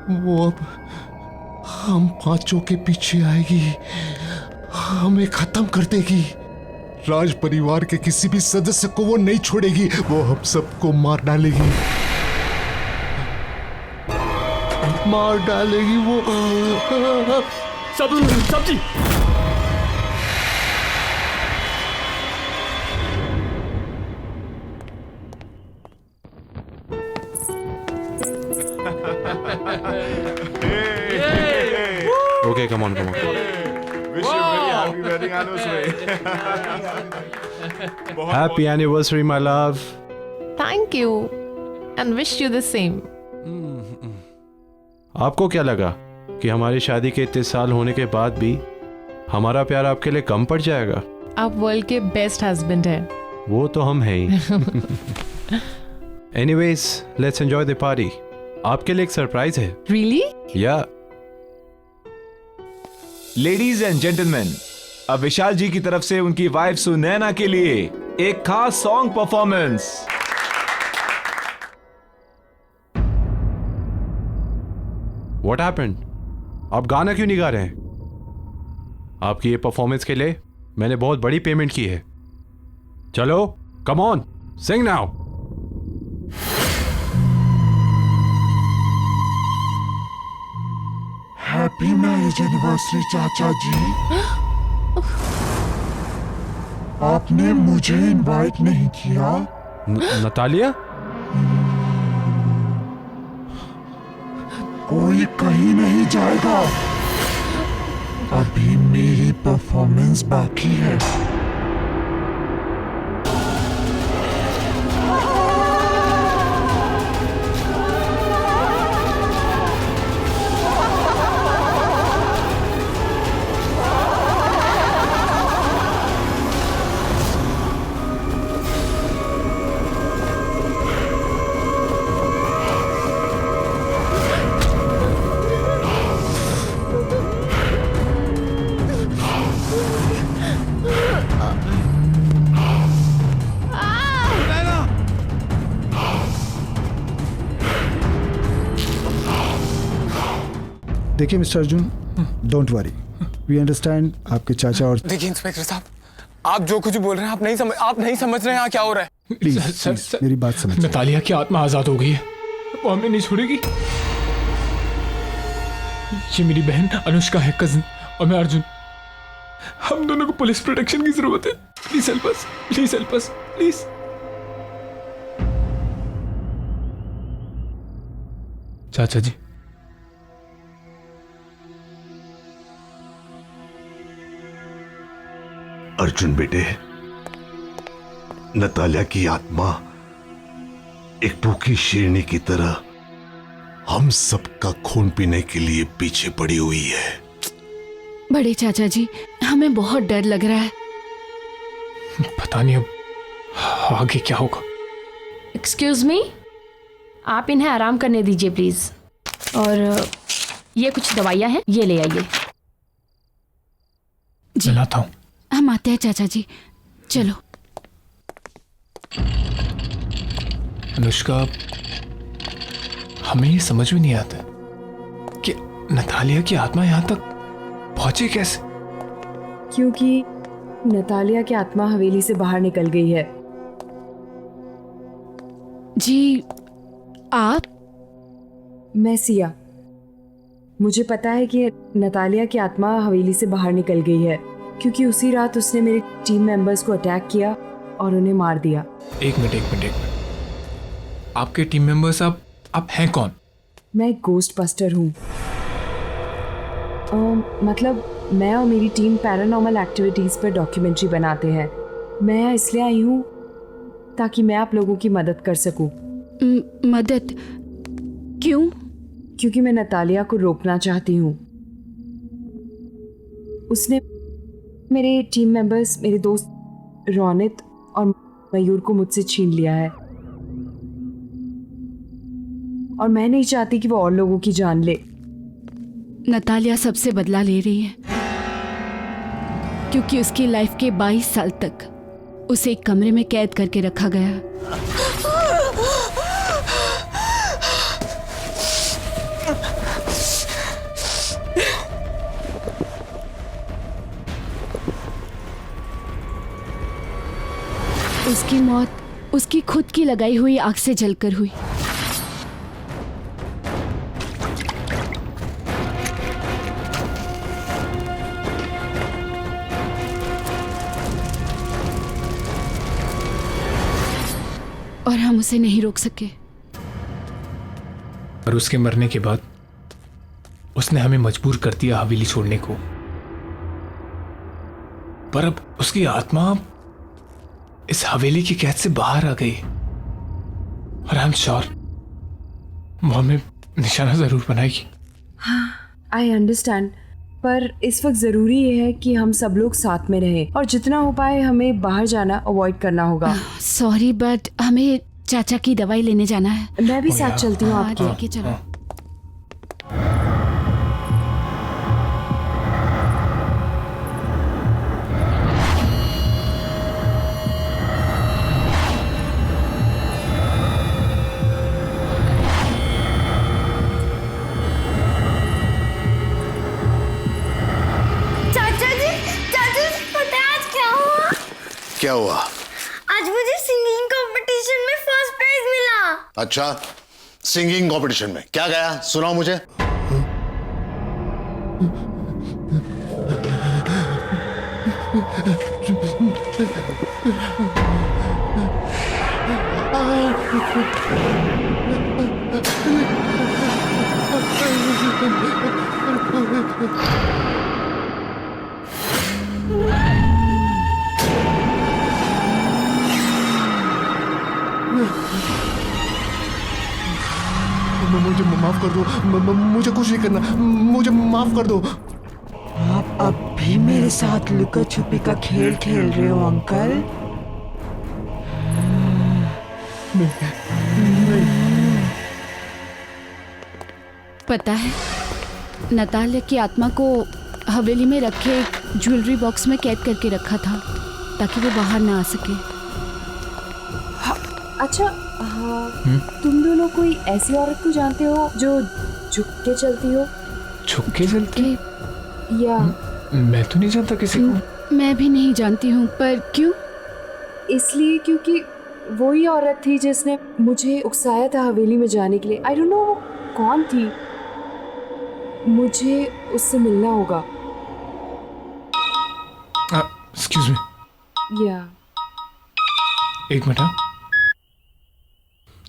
वो अब हम पांचों के पीछे आएगी, हमें खत्म कर देगी। राज परिवार के किसी भी सदस्य को वो नहीं छोड़ेगी, वो हम सबको मार डालेगी, मार डालेगी वो। सब्जी Okay, come on. Wish you very happy wedding anniversary. Happy anniversary, my love. Thank you and wish you the same. आपको क्या लगा कि हमारी शादी के इतने साल होने के बाद भी हमारा प्यार आपके लिए कम पड़ जाएगा? आप वर्ल्ड के बेस्ट हस्बैंड हैं। वो तो हम हैं ही। Anyways, let's enjoy the party. आपके लिए एक सरप्राइज है। Really? Yeah. Ladies and gentleman, अब विशाल जी की तरफ से उनकी वाइफ सुनैना के लिए एक खास सॉन्ग परफॉर्मेंस। What happened? आप गाना क्यों नहीं गा रहे हैं? आपकी ये परफॉर्मेंस के लिए मैंने बहुत बड़ी पेमेंट की है। चलो, come on, sing now. Happy marriage anniversary चाचा जी। आपने मुझे इनवाइट नहीं किया। नतालिया? कोई कहीं नहीं जाएगा। अभी मेरी परफॉर्मेंस बाकी है। देखिए mister Arjun, don't worry, we understand आपके चाचा और देखिए इंस्पेक्टर साहब, आप जो कुछ बोल रहे हैं आप नहीं समझ रहे हैं यहाँ क्या हो रहा है। प्लीज मेरी बात समझिए। नतालिया की आत्मा आजाद हो गई है, वो हमें नहीं छोड़ेगी। ये मेरी बहन अनुष्का है, कजिन, और मैं अर्जुन। हम दोनों को पुलिस प्रोटेक्शन की जरूरत है। Please help us, please help us, please. चाचा जी, अर्जुन बेटे, नतालिया की आत्मा एक भूखी शेरनी की तरह हम सबका खून पीने के लिए पीछे पड़ी हुई है। बड़े चाचा जी, हमें बहुत डर लग रहा है। पता नहीं अब आगे क्या होगा। एक्सक्यूज मी, आप इन्हें आराम करने दीजिए प्लीज। और ये कुछ दवाइयाँ हैं, ये ले आइए। जी लाता हूँ। हम आते हैं चाचा जी, चलो। अनुष्का, हमें ये समझ में नहीं आता कि नतालिया की आत्मा यहाँ तक पहुंची कैसे। क्योंकि नतालिया की आत्मा हवेली से बाहर निकल गई है। जी आप? मैं सिया। मुझे पता है कि नतालिया की आत्मा हवेली से बाहर निकल गई है क्योंकि उसी रात उसने मेरे टीम मेंबर्स को अटैक किया और उन्हें मार दिया। एक मिनट। आपके टीम मेंबर्स आप हैं कौन? मैं एक गोस्ट बस्टर हूँ। मतलब मैं और मेरी टीम पैरानॉर्मल एक्टिविटीज़ पर डॉक्यूमेंट्री बनाते हैं। मैं यहाँ इसलिए आई हूँ ताकि मैं आप लोगों की मदद कर सकूँ। मदद? क्यों? क्योंकि मैं नतालिया को रोकना चाहती हूँ। उसने मेरे टीम मेंबर्स, मेरे दोस्त रोनित और मयूर को मुझसे छीन लिया है और मैं नहीं चाहती कि वो और लोगों की जान ले। नतालिया सबसे बदला ले रही है क्योंकि उसकी लाइफ के 22 साल तक उसे एक कमरे में कैद करके रखा गया। उसकी मौत उसकी खुद की लगाई हुई आग से जलकर हुई। और हम उसे नहीं रोक सके। और उसके मरने के बाद उसने हमें मजबूर कर दिया हवेली छोड़ने को। पर अब उसकी आत्मा इस हवेली की कैद से बाहर आ गई और आई एम श्योर वो हमें निशाना जरूर बनाएगी। हाँ, आई अंडरस्टैंड, पर इस वक्त जरूरी ये है कि हम सब लोग साथ में रहें और जितना हो पाए हमें बाहर जाना अवॉइड करना होगा। सॉरी बट हमें चाचा की दवाई लेने जाना है। मैं भी साथ चलती हूँ आपके। लेके चलो। क्या हुआ? आज मुझे सिंगिंग कंपटीशन में फर्स्ट प्राइज मिला। अच्छा, सिंगिंग कंपटीशन में क्या गया? सुनाओ मुझे। मुझे माफ कर दो, मुझे कुछ नहीं करना, मुझे माफ कर दो। आप अब भी मेरे साथ लुका छुपी का खेल खेल रहे हो अंकल? पता है, नतालिया की आत्मा को हवेली में रखे एक ज्वेलरी बॉक्स में कैद करके रखा था ताकि वो बाहर ना आ सके। अच्छा, तुम दोनों कोई ऐसी औरत को जानते हो जो झुक के चलती हो? झुक के चलती? या मैं तो नहीं जानता किसी को। मैं भी नहीं जानती हूँ, पर क्यों? इसलिए क्योंकि वही औरत थी जिसने मुझे उकसाया था हवेली में जाने के लिए। आई डोंट नो वो कौन थी, मुझे उससे मिलना होगा। Excuse me. या एक मिनट।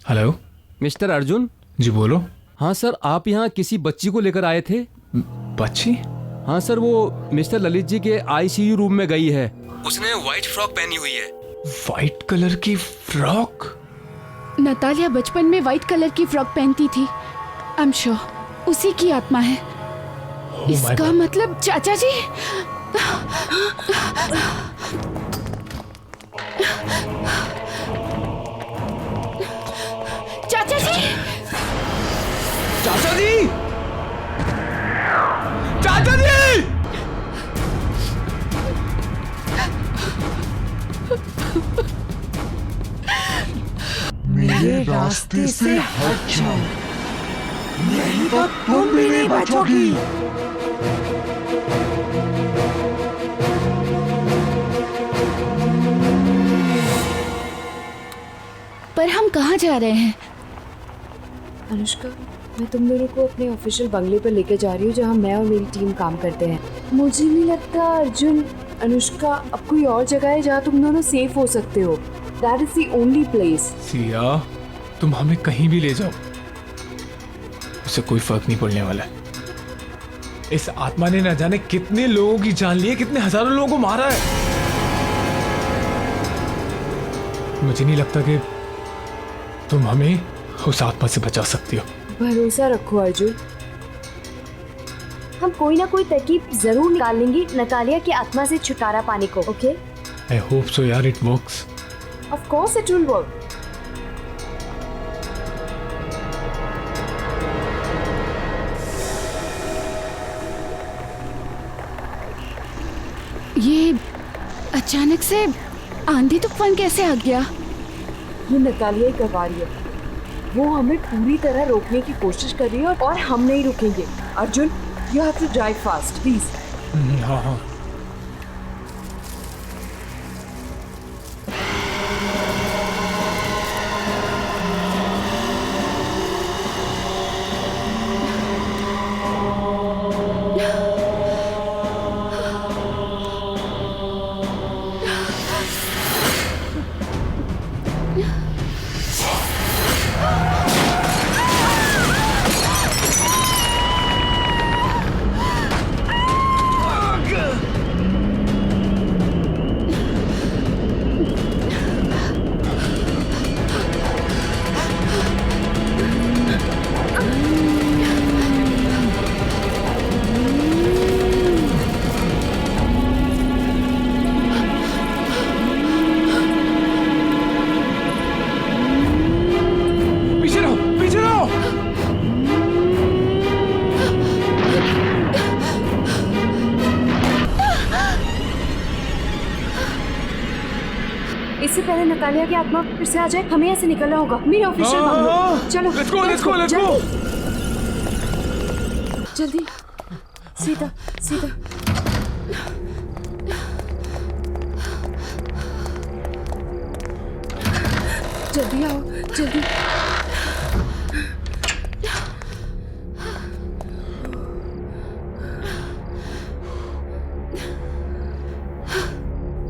Hello mister Arjun. जी बोलो। हाँ सर, आप यहाँ किसी बच्ची को लेकर आए थे। बच्ची? हाँ सर, वो मिस्टर ललित जी के आईसीयू रूम में गई है। उसने व्हाइट फ्रॉक पहनी हुई है। व्हाइट कलर की फ्रॉक? नतालिया बचपन में व्हाइट कलर की फ्रॉक पहनती थी। आई एम श्योर उसी की आत्मा है। इसका मतलब चाचा जी। चाचा जी! चाचा जी! चाचा जी! मेरे रास्ते से हट जाओ, नहीं तो तुम भी नहीं बचोगी। पर हम कहाँ जा रहे हैं? अनुष्का, मैं तुम दोनों को अपने ऑफिशियल बंगले पर लेकर जा रही हूँ जहाँ मैं और मेरी टीम काम करते हैं। मुझे नहीं लगता अर्जुन, अनुष्का, अब कोई और जगह है जहाँ तुम दोनों सेफ हो सकते हो। That is the only place. Siya, तुम हमें कहीं भी ले जाओ, उससे कोई फर्क नहीं पड़ने वाला है। इस आत्मा ने न जाने कितने लोगों की जान ली है, कितने हजारों लोगों को मारा है। मुझे नहीं लगता कि तुम हमें उस आत्मा से बचा सकती हो। भरोसा रखो अर्जुन, हम कोई ना कोई तरकीब जरूर निकाल लेंगे नतालिया की आत्मा से छुटकारा पाने को। ओके? आई होप सो यार, it works. Of course it will work. ये अचानक से आंधी तूफान कैसे आ गया? ये नतालिया ही करवा रही है। वो हमें पूरी तरह रोकने की कोशिश कर रही है और हम नहीं रुकेंगे। Arjun, you have to drive fast, please. हाँ हाँ। इससे पहले नतालिया की आत्मा फिर से आ जाए, हमें यहाँ से निकलना होगा। मेरे ऑफिशियल बंगलो। चलो, लेट्स गो। जल्दी, सीधा सीधा। जल्दी आओ, जल्दी।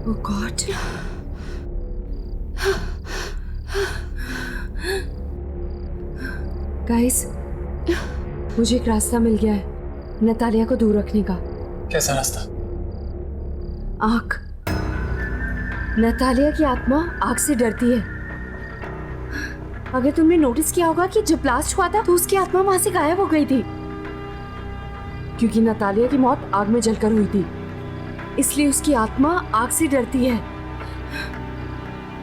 Oh God. गाइस, मुझे एक रास्ता मिल गया है। नतालिया को दूर रखने का। कैसा रास्ता? आग। नतालिया की आत्मा आग से डरती है। अगर तुमने नोटिस किया होगा कि जब ब्लास्ट हुआ था तो उसकी आत्मा वहां से गायब हो गई थी, क्योंकि नतालिया की मौत आग में जलकर हुई थी, इसलिए उसकी आत्मा आग से डरती है।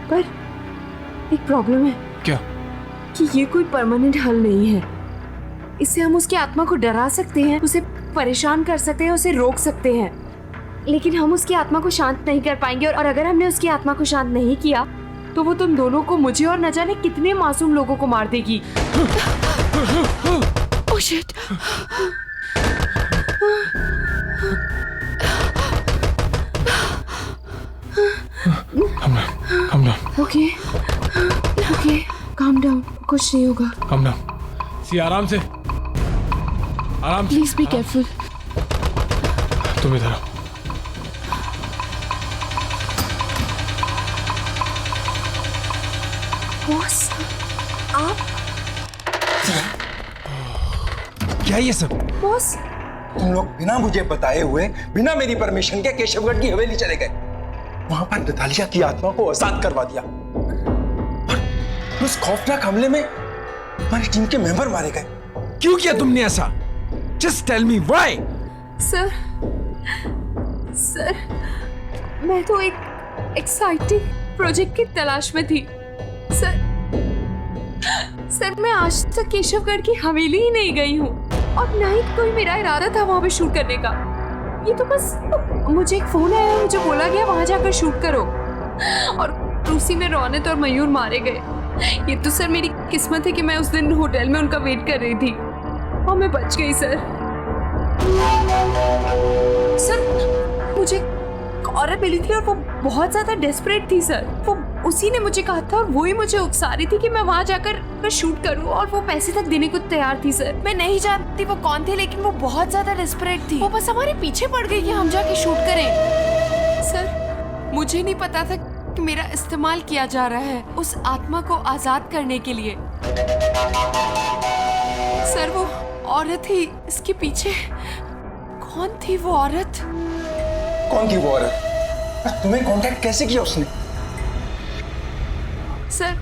पर एक प्रॉब्लम है। क्या? कि ये कोई परमानेंट हल नहीं है। इससे हम उसकी आत्मा को डरा सकते हैं, उसे परेशान कर सकते हैं, उसे रोक सकते हैं, लेकिन हम उसकी आत्मा को शांत नहीं कर पाएंगे। और अगर हमने उसकी आत्मा को शांत नहीं किया तो वो तुम दोनों को, मुझे और न जाने कितने मासूम लोगों को मार देगी। Oh shit. Calm down. Okay, calm down, कुछ नहीं होगा। Calm down. सी आराम से, आराम से। Please be careful. तुम इधर आओ। बॉस, आप? क्या ये सब? बॉस, तुम लोग बिना मुझे बताए हुए, बिना मेरी परमिशन के केशवगढ़ की हवेली चले गए। वहां पर नतालिया की आत्मा को आजाद करवा दिया और उस खौफनाक हमले में हमारी टीम के मेंबर मारे गए। क्यों किया तुमने ऐसा? Just tell me why. Sir, मैं तो एक एक्साइटिंग प्रोजेक्ट की तलाश में थी। सर, मैं आज तक केशवगढ़ की हवेली ही नहीं गई हूँ और ना ही कोई मेरा इरादा था वहां पे शूट करने का। ये तो बस मुझे एक फोन आया, मुझे बोला गया वहां जाकर शूट करो, और उसी में रौनक और मयूर मारे गए। ये तो सर मेरी किस्मत है कि मैं उस दिन होटल में उनका वेट कर रही थी और मैं बच गई। सर, मुझे एक औरत मिली थी और वो बहुत ज्यादा डेस्परेट थी सर। वो उसी ने मुझे कहा था और वो ही मुझे उकसा रही थी कि मैं वहां जाकर शूट करूं, और वो पैसे तक देने को तैयार थी सर। मैं नहीं जानती वो कौन थे, लेकिन वो बहुत ज्यादा डेस्परेट थी। वो बस हमारे पीछे पड़ गई कि हम जाके शूट करें। सर, मुझे नहीं पता था कि मेरा इस्तेमाल किया जा रहा है उस आत्मा को आजाद करने के लिए। सर, वो औरत ही इसके पीछे। कौन थी वो औरत? कौन थी वो औरत? तुम्हें कांटेक्ट कैसे किया उसने? सर,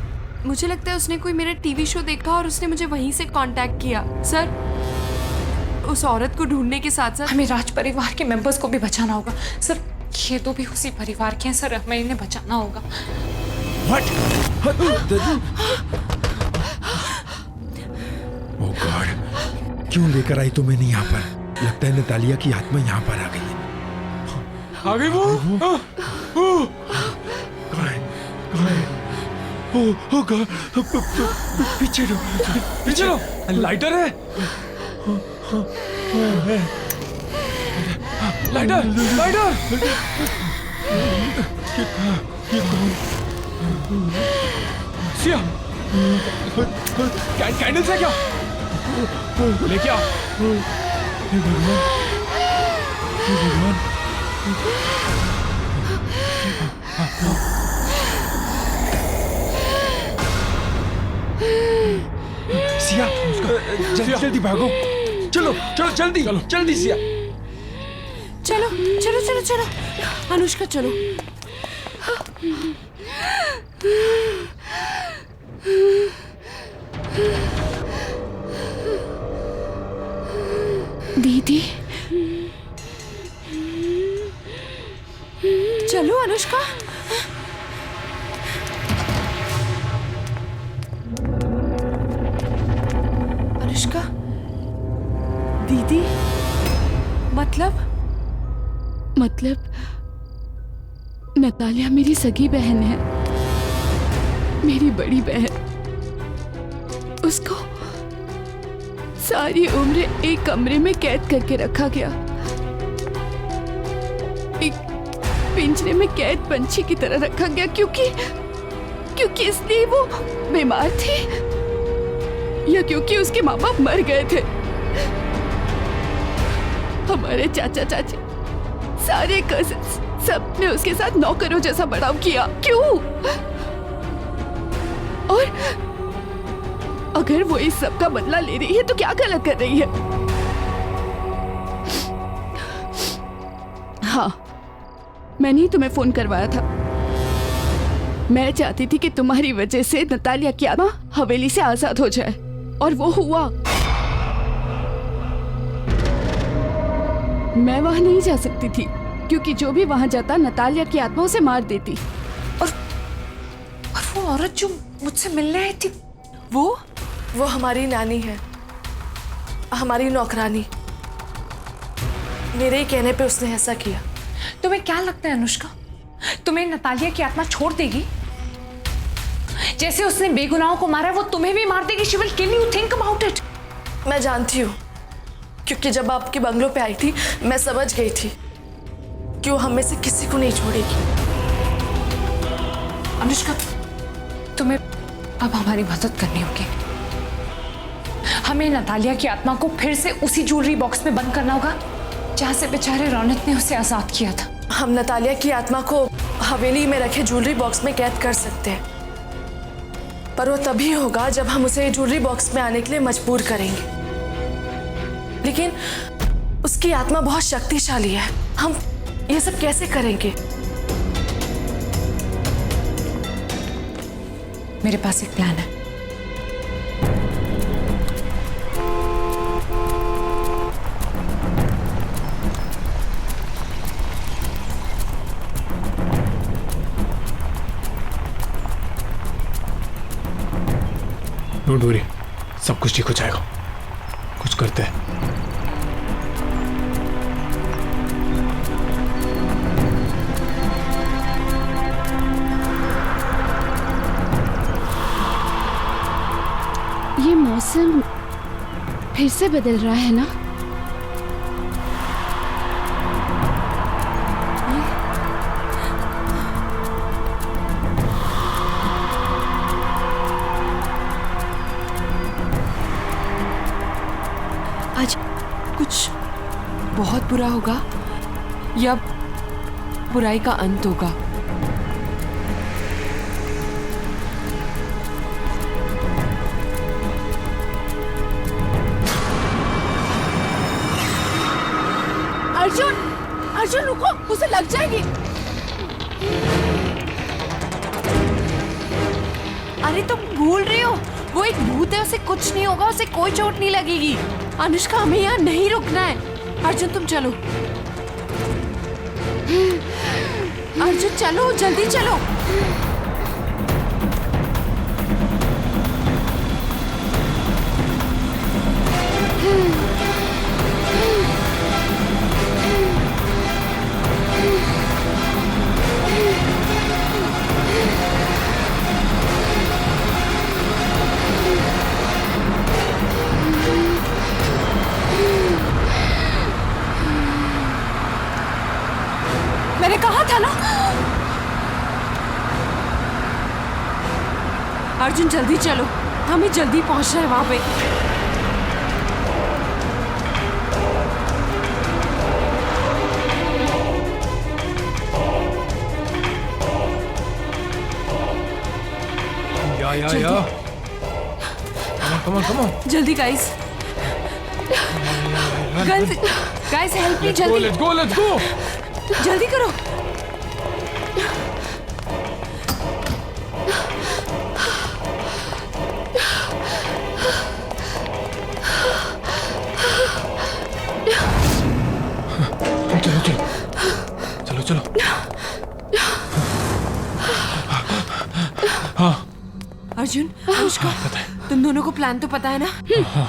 मुझे लगता है उसने कोई मेरा टीवी शो देखा और उसने मुझे वहीं से कांटेक्ट किया। सर, उस औरत को ढूंढने के साथ साथ हमें राज परिवार के मेंबर्स को भी बचाना होगा। सर, ये तो भी उसी परिवार के हैं सर, हमें इन्हें बचाना होगा। ओह गॉड, क्यों लेकर आई तुम इन्हें यहाँ पर? लगता है नतालिया की आत्मा यहाँ पर आ गई है। आ गई वो? पीछे लो, लाइटर है। लाइटर। सिया, कैंडल्स है क्या? लेके आ। भगवान। सिया, जल्दी भागो। चलो जल्दी सिया। चलो अनुष्का, चलो। दीदी, चलो अनुष्का। अनुष्का, दीदी, मतलब नतालिया मेरी सगी बहन है, मेरी बड़ी बहन। उसको सारी उम्र एक कमरे में कैद करके रखा गया, एक पिंजरे में कैद पंछी की तरह रखा गया, क्योंकि इसलिए वो बीमार थी या क्योंकि उसके माँ बाप मर गए थे। हमारे चाचा चाची, सारे कजिन्स, सबने उसके साथ नौकरों जैसा बर्ताव किया। क्यों? और अगर वो इस सब का बदला ले रही है तो क्या गलत कर रही है? हाँ, मैंने ही तुम्हें फोन करवाया था। मैं चाहती थी कि तुम्हारी वजह से नतालिया की आत्मा हवेली से आजाद हो जाए, और वो हुआ। मैं वहां नहीं जा सकती थी क्योंकि जो भी वहां जाता नतालिया की आत्मा उसे मार देती। और वो औरत जो मुझसे मिलने आई थी, वो हमारी नानी है, हमारी नौकरानी। मेरे ही कहने पे उसने ऐसा किया। तुम्हें क्या लगता है अनुष्का, तुम्हें नतालिया की आत्मा छोड़ देगी? जैसे उसने बेगुनाहों को मारा, वो तुम्हें भी मार देगी। She will kill you, think about it. मैं जानती हूँ, क्योंकि जब आपके बंगलों पे आई थी मैं समझ गई थी कि वो हमें से किसी को नहीं छोड़ेगी। अनुष्का, तुम्हें अब हमारी मदद करनी होगी। हमें नतालिया की आत्मा को फिर से उसी ज्वेलरी बॉक्स में बंद करना होगा जहां से बेचारे रौनक ने उसे आजाद किया था। हम नतालिया की आत्मा को हवेली में रखे ज्वेलरी बॉक्स में कैद कर सकते हैं, पर वो तभी होगा जब हम उसे ज्वेलरी बॉक्स में आने के लिए मजबूर करेंगे। लेकिन उसकी आत्मा बहुत शक्तिशाली है, हम ये सब कैसे करेंगे? मेरे पास एक प्लान है। डोंट वरी, सब कुछ ठीक हो जाएगा। कुछ करते हैं। ये मौसम फिर से बदल रहा है ना? आज कुछ बहुत बुरा होगा या बुराई का अंत होगा। अर्जुन, अर्जुन रुको, उसे लग जाएगी। अरे तुम भूल रही हो, वो एक भूत है, उसे कुछ नहीं होगा, उसे कोई चोट नहीं लगेगी। अनुष्का, हमें यहाँ नहीं रुकना है। अर्जुन तुम चलो, अर्जुन चलो, जल्दी चलो। मैंने कहा था ना। अर्जुन जल्दी चलो, हमें जल्दी पहुंचना है वहां पे। या कम ऑन जल्दी गाइस, गाइस हेल्प मी, जल्दी लेट्स गो जल्दी करो। चलो हाँ अर्जुन, अनुष्का, तुम दोनों को प्लान तो पता है ना?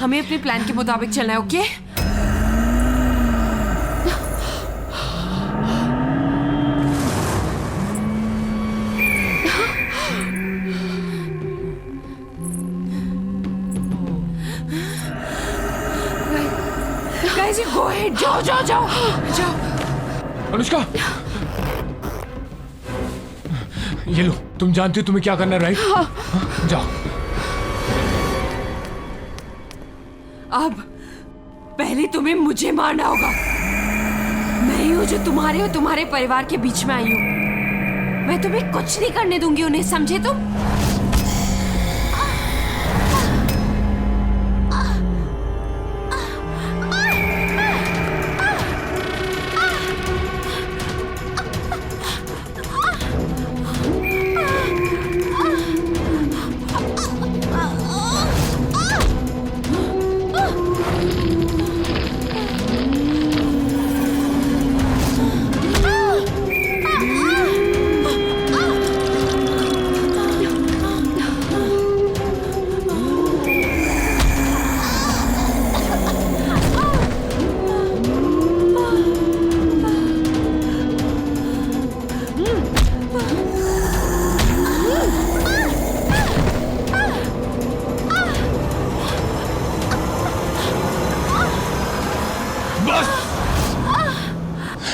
हमें अपने प्लान के मुताबिक चलना है, ओके? गाइस, गो अहेड, जाओ। अनुष्का, ये लो, तुम जानती हो तुम्हें क्या करना है, राइट? हाँ। जाओ। अब पहले तुम्हें मुझे मारना होगा। मैं ही हूँ जो तुम्हारे और तुम्हारे परिवार के बीच में आई हूँ। मैं तुम्हें कुछ नहीं करने दूंगी उन्हें, समझे तुम?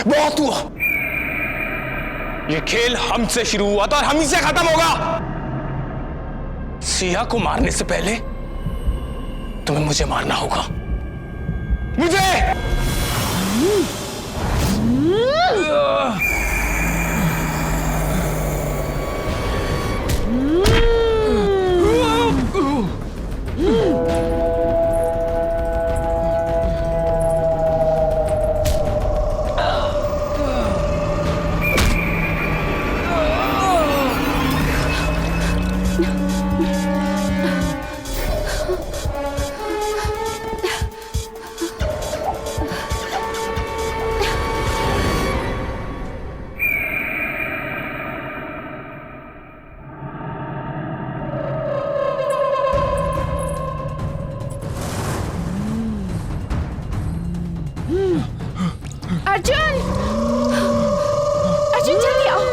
बहुत हुआ। ये खेल हमसे शुरू हुआ था और हम ही से खत्म होगा। सिया को मारने से पहले तुम्हें मुझे मारना होगा। मुझे अर्जुन, अर्जुन जल्दी आओ।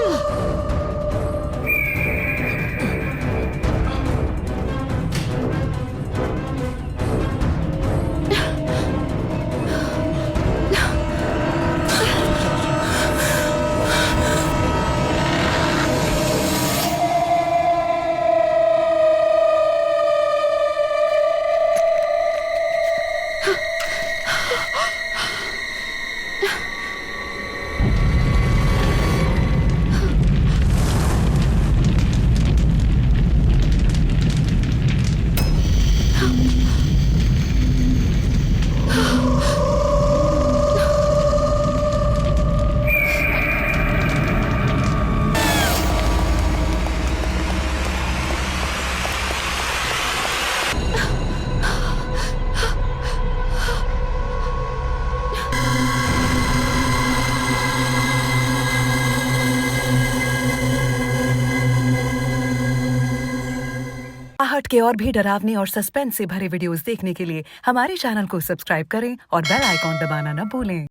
आहट के और भी डरावने और सस्पेंस से भरे वीडियोस देखने के लिए हमारे चैनल को सब्सक्राइब करें और बेल आइकॉन दबाना न भूलें।